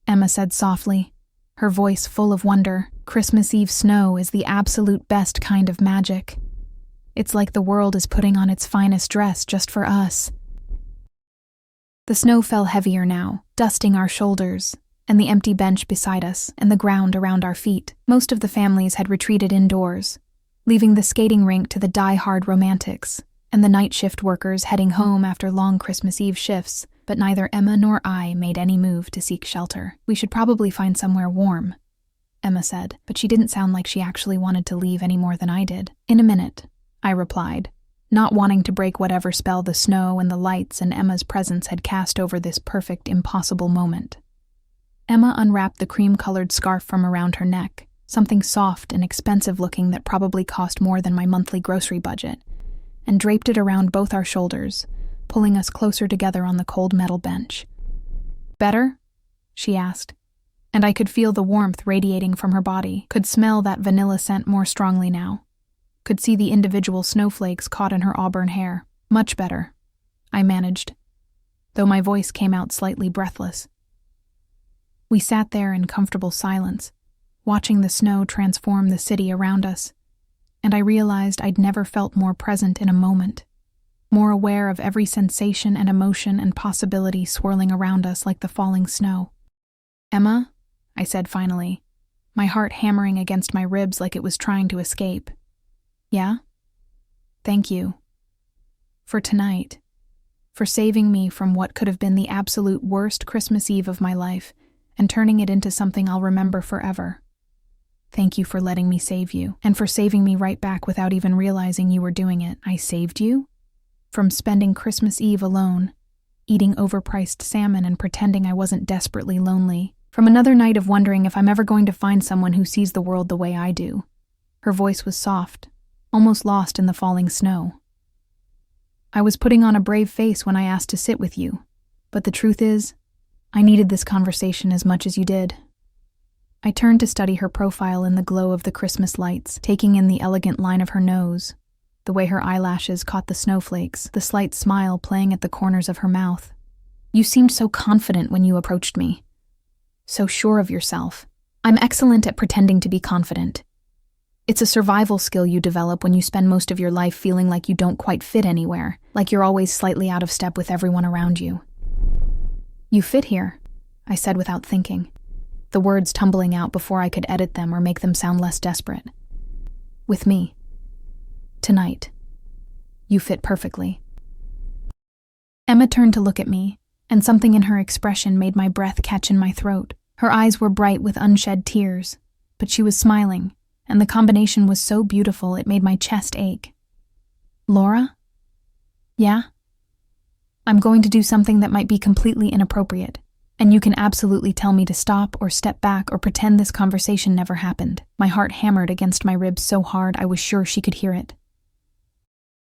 Emma said softly, her voice full of wonder. Christmas Eve snow is the absolute best kind of magic. It's like the world is putting on its finest dress just for us. The snow fell heavier now, dusting our shoulders, and the empty bench beside us, and the ground around our feet. Most of the families had retreated indoors, leaving the skating rink to the die-hard romantics, and the night shift workers heading home after long Christmas Eve shifts, but neither Emma nor I made any move to seek shelter. We should probably find somewhere warm, Emma said, but she didn't sound like she actually wanted to leave any more than I did. In a minute, I replied, not wanting to break whatever spell the snow and the lights and Emma's presence had cast over this perfect, impossible moment. Emma unwrapped the cream-colored scarf from around her neck, something soft and expensive-looking that probably cost more than my monthly grocery budget, and draped it around both our shoulders, pulling us closer together on the cold metal bench. Better? She asked, and I could feel the warmth radiating from her body, could smell that vanilla scent more strongly now, could see the individual snowflakes caught in her auburn hair. Much better, I managed, though my voice came out slightly breathless. We sat there in comfortable silence, watching the snow transform the city around us, and I realized I'd never felt more present in a moment, more aware of every sensation and emotion and possibility swirling around us like the falling snow. Emma, I said finally, my heart hammering against my ribs like it was trying to escape. Yeah? Thank you. For tonight. For saving me from what could have been the absolute worst Christmas Eve of my life and turning it into something I'll remember forever. Thank you for letting me save you, and for saving me right back without even realizing you were doing it. I saved you? From spending Christmas Eve alone, eating overpriced salmon and pretending I wasn't desperately lonely. From another night of wondering if I'm ever going to find someone who sees the world the way I do. Her voice was soft, almost lost in the falling snow. I was putting on a brave face when I asked to sit with you, but the truth is, I needed this conversation as much as you did. I turned to study her profile in the glow of the Christmas lights, taking in the elegant line of her nose, the way her eyelashes caught the snowflakes, the slight smile playing at the corners of her mouth. You seemed so confident when you approached me. So sure of yourself. I'm excellent at pretending to be confident. It's a survival skill you develop when you spend most of your life feeling like you don't quite fit anywhere, like you're always slightly out of step with everyone around you. You fit here, I said without thinking, the words tumbling out before I could edit them or make them sound less desperate. With me. Tonight. You fit perfectly. Emma turned to look at me, and something in her expression made my breath catch in my throat. Her eyes were bright with unshed tears, but she was smiling, and the combination was so beautiful it made my chest ache. Laura? Yeah? I'm going to do something that might be completely inappropriate, and you can absolutely tell me to stop or step back or pretend this conversation never happened. My heart hammered against my ribs so hard I was sure she could hear it.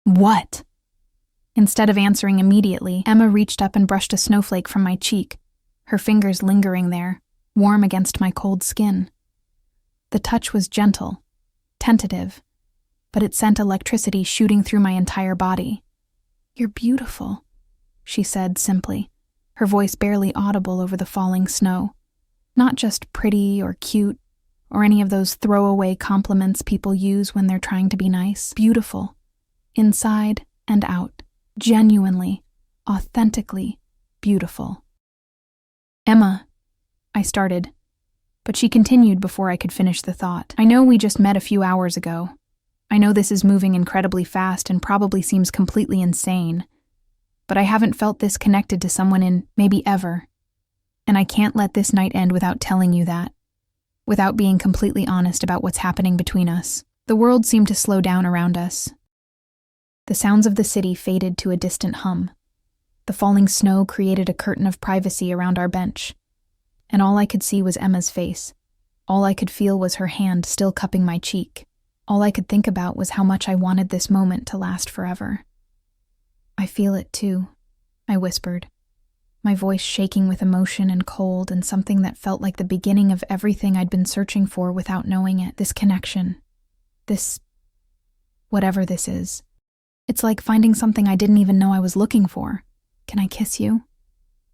What? Instead of answering immediately, Emma reached up and brushed a snowflake from my cheek, her fingers lingering there, warm against my cold skin. The touch was gentle, tentative, but it sent electricity shooting through my entire body. You're beautiful, she said simply, her voice barely audible over the falling snow. Not just pretty or cute, or any of those throwaway compliments people use when they're trying to be nice. Beautiful, inside and out, genuinely, authentically beautiful. Emma, I started, but she continued before I could finish the thought. I know we just met a few hours ago. I know this is moving incredibly fast and probably seems completely insane, but I haven't felt this connected to someone in maybe ever. And I can't let this night end without telling you that, without being completely honest about what's happening between us. The world seemed to slow down around us. The sounds of the city faded to a distant hum. The falling snow created a curtain of privacy around our bench, and all I could see was Emma's face. All I could feel was her hand still cupping my cheek. All I could think about was how much I wanted this moment to last forever. I feel it too, I whispered, my voice shaking with emotion and cold and something that felt like the beginning of everything I'd been searching for without knowing it. This connection. This... whatever this is. It's like finding something I didn't even know I was looking for. Can I kiss you?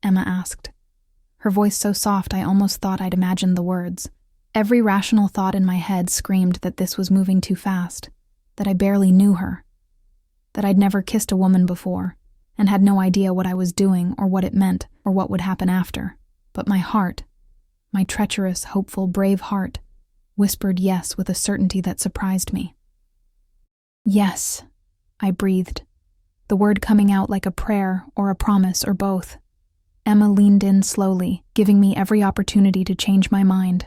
Emma asked. Her voice so soft I almost thought I'd imagined the words. Every rational thought in my head screamed that this was moving too fast, that I barely knew her, that I'd never kissed a woman before, and had no idea what I was doing or what it meant or what would happen after. But my heart, my treacherous, hopeful, brave heart, whispered yes with a certainty that surprised me. Yes, I breathed, the word coming out like a prayer or a promise or both. Emma leaned in slowly, giving me every opportunity to change my mind,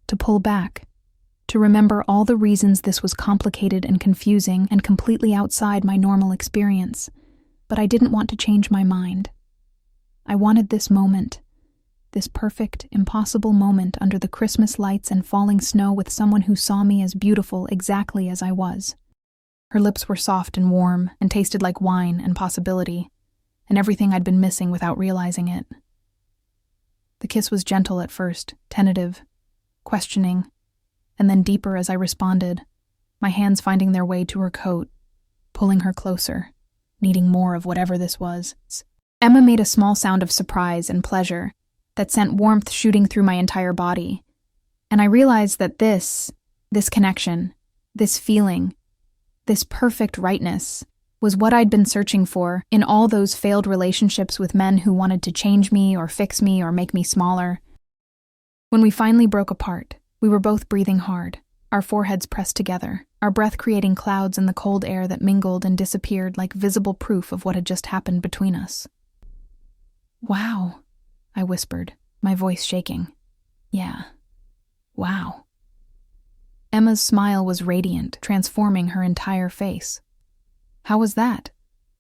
to pull back, to remember all the reasons this was complicated and confusing and completely outside my normal experience. But I didn't want to change my mind. I wanted this moment, this perfect, impossible moment under the Christmas lights and falling snow with someone who saw me as beautiful exactly as I was. Her lips were soft and warm and tasted like wine and possibility, and everything I'd been missing without realizing it. The kiss was gentle at first, tentative, questioning, and then deeper as I responded, my hands finding their way to her coat, pulling her closer, needing more of whatever this was. Emma made a small sound of surprise and pleasure that sent warmth shooting through my entire body, and I realized that this connection, this feeling, this perfect rightness, was what I'd been searching for in all those failed relationships with men who wanted to change me or fix me or make me smaller. When we finally broke apart, we were both breathing hard, our foreheads pressed together, our breath creating clouds in the cold air that mingled and disappeared like visible proof of what had just happened between us. Wow, I whispered, my voice shaking. Yeah, wow. Emma's smile was radiant, transforming her entire face. How was that?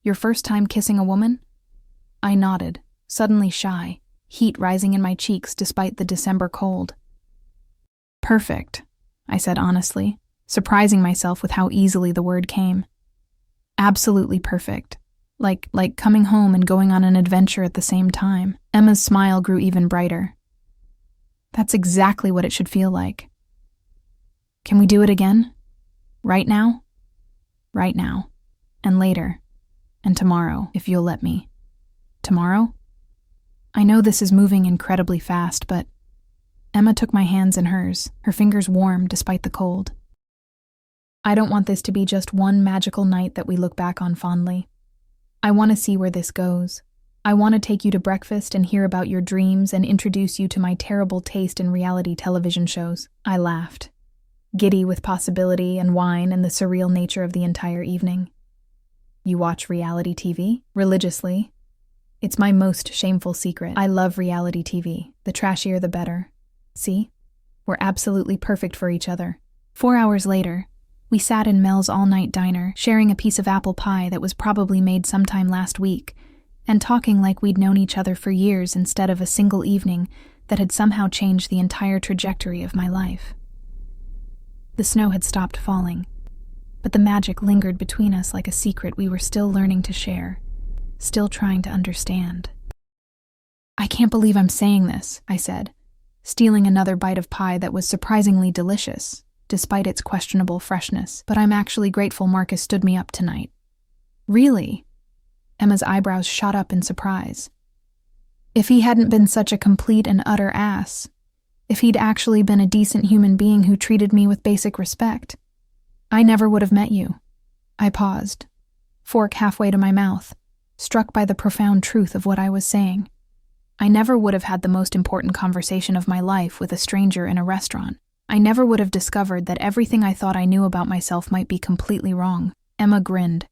Your first time kissing a woman? I nodded, suddenly shy, heat rising in my cheeks despite the December cold. Perfect, I said honestly, surprising myself with how easily the word came. Absolutely perfect. Like coming home and going on an adventure at the same time. Emma's smile grew even brighter. That's exactly what it should feel like. Can we do it again? Right now? Right now. And later. And tomorrow, if you'll let me. Tomorrow? I know this is moving incredibly fast, but Emma took my hands in hers, her fingers warm despite the cold. I don't want this to be just one magical night that we look back on fondly. I want to see where this goes. I want to take you to breakfast and hear about your dreams and introduce you to my terrible taste in reality television shows. I laughed, giddy with possibility and wine and the surreal nature of the entire evening. You watch reality TV? Religiously? It's my most shameful secret. I love reality TV. The trashier the better. See? We're absolutely perfect for each other. 4 hours later, we sat in Mel's all-night diner, sharing a piece of apple pie that was probably made sometime last week, and talking like we'd known each other for years instead of a single evening that had somehow changed the entire trajectory of my life. The snow had stopped falling, but the magic lingered between us like a secret we were still learning to share, still trying to understand. I can't believe I'm saying this, I said, stealing another bite of pie that was surprisingly delicious, despite its questionable freshness, but I'm actually grateful Marcus stood me up tonight. Really? Emma's eyebrows shot up in surprise. If he hadn't been such a complete and utter ass, if he'd actually been a decent human being who treated me with basic respect, I never would have met you. I paused, fork halfway to my mouth, struck by the profound truth of what I was saying. I never would have had the most important conversation of my life with a stranger in a restaurant. I never would have discovered that everything I thought I knew about myself might be completely wrong. Emma grinned,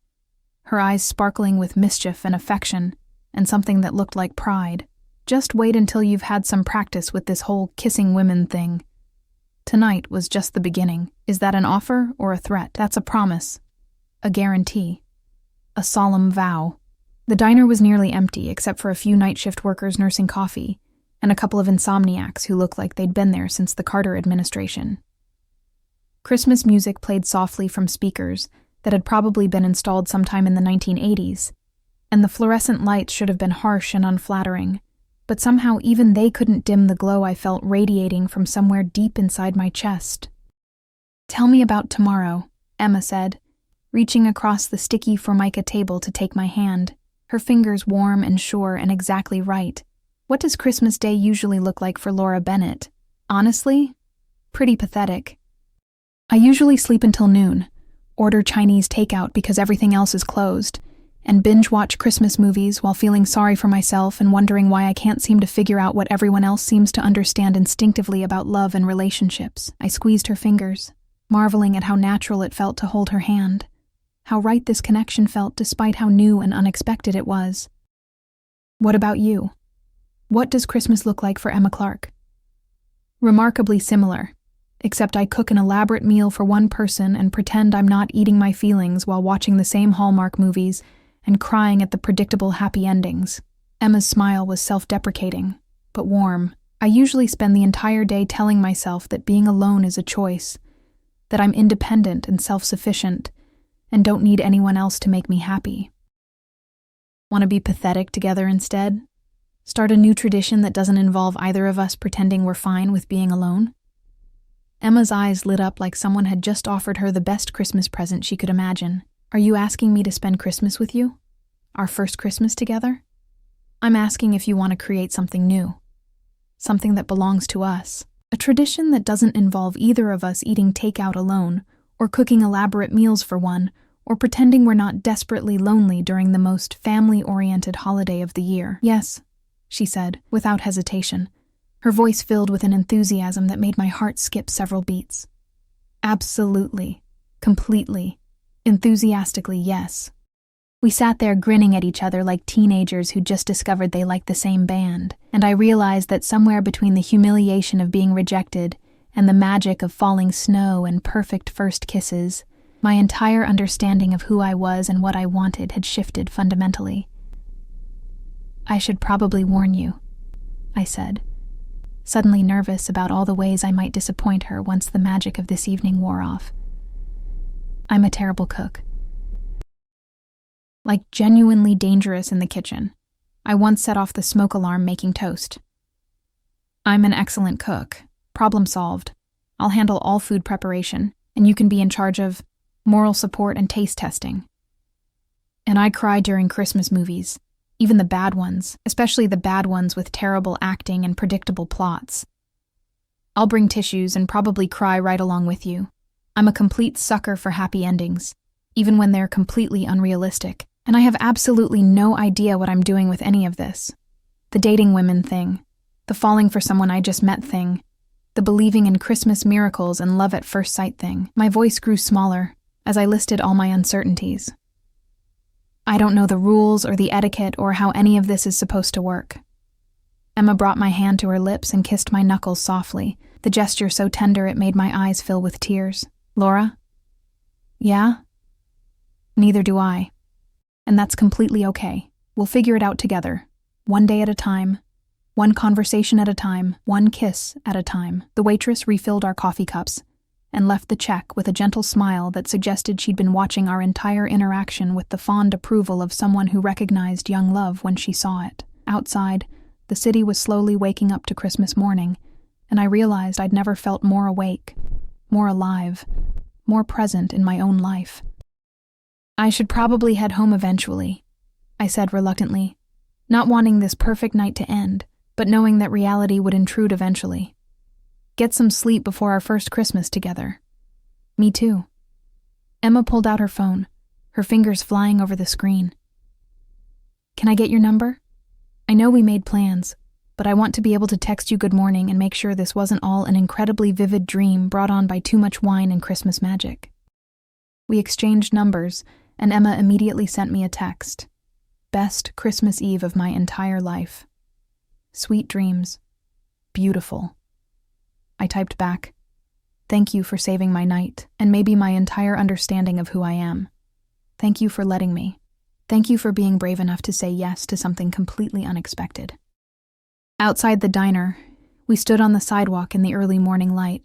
her eyes sparkling with mischief and affection, and something that looked like pride. Just wait until you've had some practice with this whole kissing women thing. Tonight was just the beginning. Is that an offer or a threat? That's a promise. A guarantee. A solemn vow. The diner was nearly empty except for a few night shift workers nursing coffee, and a couple of insomniacs who looked like they'd been there since the Carter administration. Christmas music played softly from speakers that had probably been installed sometime in the 1980s, and the fluorescent lights should have been harsh and unflattering, but somehow even they couldn't dim the glow I felt radiating from somewhere deep inside my chest. Tell me about tomorrow, Emma said, reaching across the sticky formica table to take my hand, her fingers warm and sure and exactly right. What does Christmas Day usually look like for Laura Bennett? Honestly, pretty pathetic. I usually sleep until noon, order Chinese takeout because everything else is closed, and binge-watch Christmas movies while feeling sorry for myself and wondering why I can't seem to figure out what everyone else seems to understand instinctively about love and relationships. I squeezed her fingers, marveling at how natural it felt to hold her hand, how right this connection felt despite how new and unexpected it was. What about you? What does Christmas look like for Emma Clark? Remarkably similar, except I cook an elaborate meal for one person and pretend I'm not eating my feelings while watching the same Hallmark movies and crying at the predictable happy endings. Emma's smile was self-deprecating, but warm. I usually spend the entire day telling myself that being alone is a choice, that I'm independent and self-sufficient, and don't need anyone else to make me happy. Want to be pathetic together instead? Start a new tradition that doesn't involve either of us pretending we're fine with being alone? Emma's eyes lit up like someone had just offered her the best Christmas present she could imagine. Are you asking me to spend Christmas with you? Our first Christmas together? I'm asking if you want to create something new. Something that belongs to us. A tradition that doesn't involve either of us eating takeout alone, or cooking elaborate meals for one, or pretending we're not desperately lonely during the most family-oriented holiday of the year. Yes, she said, without hesitation, her voice filled with an enthusiasm that made my heart skip several beats. Absolutely, completely, enthusiastically, yes. We sat there grinning at each other like teenagers who just discovered they liked the same band, and I realized that somewhere between the humiliation of being rejected and the magic of falling snow and perfect first kisses, my entire understanding of who I was and what I wanted had shifted fundamentally. I should probably warn you, I said, suddenly nervous about all the ways I might disappoint her once the magic of this evening wore off. I'm a terrible cook. Like genuinely dangerous in the kitchen. I once set off the smoke alarm making toast. I'm an excellent cook. Problem solved. I'll handle all food preparation, and you can be in charge of moral support and taste testing. And I cry during Christmas movies, even the bad ones, especially the bad ones with terrible acting and predictable plots. I'll bring tissues and probably cry right along with you. I'm a complete sucker for happy endings, even when they're completely unrealistic, and I have absolutely no idea what I'm doing with any of this. The dating women thing, the falling for someone I just met thing, the believing in Christmas miracles and love at first sight thing. My voice grew smaller as I listed all my uncertainties. I don't know the rules or the etiquette or how any of this is supposed to work. Emma brought my hand to her lips and kissed my knuckles softly, the gesture so tender it made my eyes fill with tears. Laura? Yeah? Neither do I. And that's completely okay. We'll figure it out together. One day at a time. One conversation at a time. One kiss at a time. The waitress refilled our coffee cups and left the check with a gentle smile that suggested she'd been watching our entire interaction with the fond approval of someone who recognized young love when she saw it. Outside, the city was slowly waking up to Christmas morning, and I realized I'd never felt more awake, more alive, more present in my own life. I should probably head home eventually, I said reluctantly, not wanting this perfect night to end, but knowing that reality would intrude eventually. Get some sleep before our first Christmas together. Me too. Emma pulled out her phone, her fingers flying over the screen. Can I get your number? I know we made plans, but I want to be able to text you good morning and make sure this wasn't all an incredibly vivid dream brought on by too much wine and Christmas magic. We exchanged numbers, and Emma immediately sent me a text. Best Christmas Eve of my entire life. Sweet dreams. Beautiful. I typed back, thank you for saving my night, and maybe my entire understanding of who I am. Thank you for letting me. Thank you for being brave enough to say yes to something completely unexpected. Outside the diner, we stood on the sidewalk in the early morning light,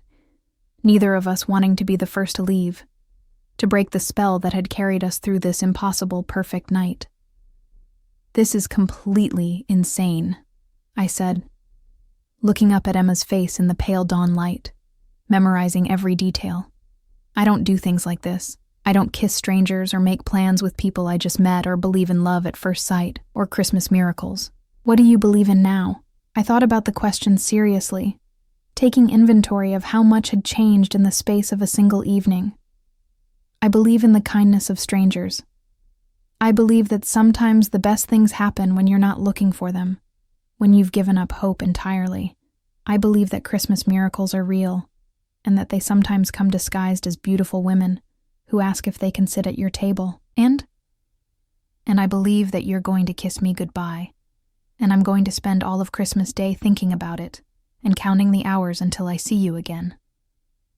neither of us wanting to be the first to leave, to break the spell that had carried us through this impossible perfect night. This is completely insane, I said, looking up at Emma's face in the pale dawn light, memorizing every detail. I don't do things like this. I don't kiss strangers or make plans with people I just met or believe in love at first sight or Christmas miracles. What do you believe in now? I thought about the question seriously, taking inventory of how much had changed in the space of a single evening. I believe in the kindness of strangers. I believe that sometimes the best things happen when you're not looking for them, when you've given up hope entirely. I believe that Christmas miracles are real, and that they sometimes come disguised as beautiful women who ask if they can sit at your table. And I believe that you're going to kiss me goodbye, and I'm going to spend all of Christmas Day thinking about it and counting the hours until I see you again.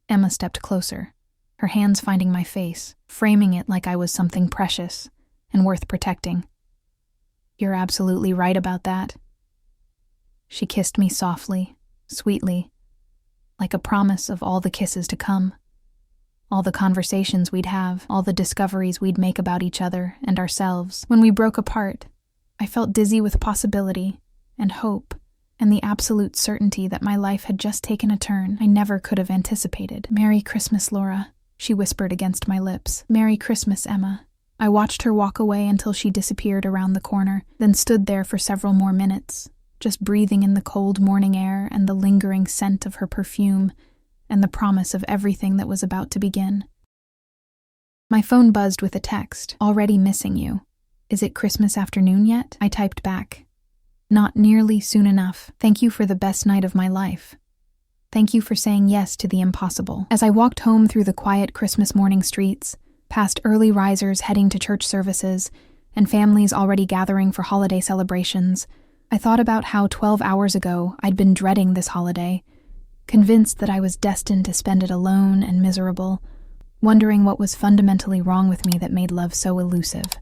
Emma stepped closer, her hands finding my face, framing it like I was something precious and worth protecting. You're absolutely right about that. She kissed me softly, sweetly, like a promise of all the kisses to come, all the conversations we'd have, all the discoveries we'd make about each other and ourselves. When we broke apart, I felt dizzy with possibility and hope and the absolute certainty that my life had just taken a turn I never could have anticipated. Merry Christmas, Laura, she whispered against my lips. Merry Christmas, Emma. I watched her walk away until she disappeared around the corner, then stood there for several more minutes, just breathing in the cold morning air and the lingering scent of her perfume and the promise of everything that was about to begin. My phone buzzed with a text. Already missing you. Is it Christmas afternoon yet? I typed back. Not nearly soon enough. Thank you for the best night of my life. Thank you for saying yes to the impossible. As I walked home through the quiet Christmas morning streets, past early risers heading to church services and families already gathering for holiday celebrations, I thought about how 12 hours ago I'd been dreading this holiday, convinced that I was destined to spend it alone and miserable, wondering what was fundamentally wrong with me that made love so elusive.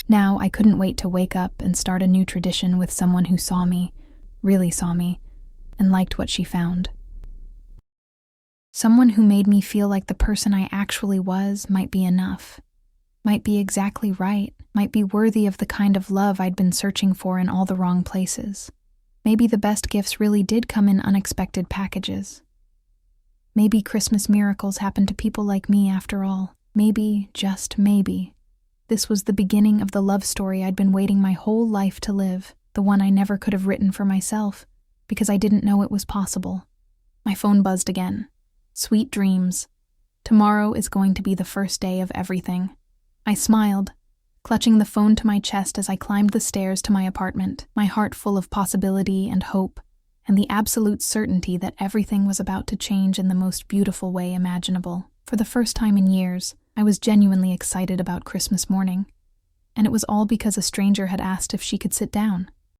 Now I couldn't wait to wake up and start a new tradition with someone who saw me, really saw me, and liked what she found. Someone who made me feel like the person I actually was might be enough, might be exactly right, might be worthy of the kind of love I'd been searching for in all the wrong places. Maybe the best gifts really did come in unexpected packages. Maybe Christmas miracles happen to people like me after all. Maybe, just maybe, this was the beginning of the love story I'd been waiting my whole life to live, the one I never could have written for myself, because I didn't know it was possible. My phone buzzed again. Sweet dreams. Tomorrow is going to be the first day of everything. I smiled, clutching the phone to my chest as I climbed the stairs to my apartment, my heart full of possibility and hope, and the absolute certainty that everything was about to change in the most beautiful way imaginable. For the first time in years, I was genuinely excited about Christmas morning, and it was all because a stranger had asked if she could sit down.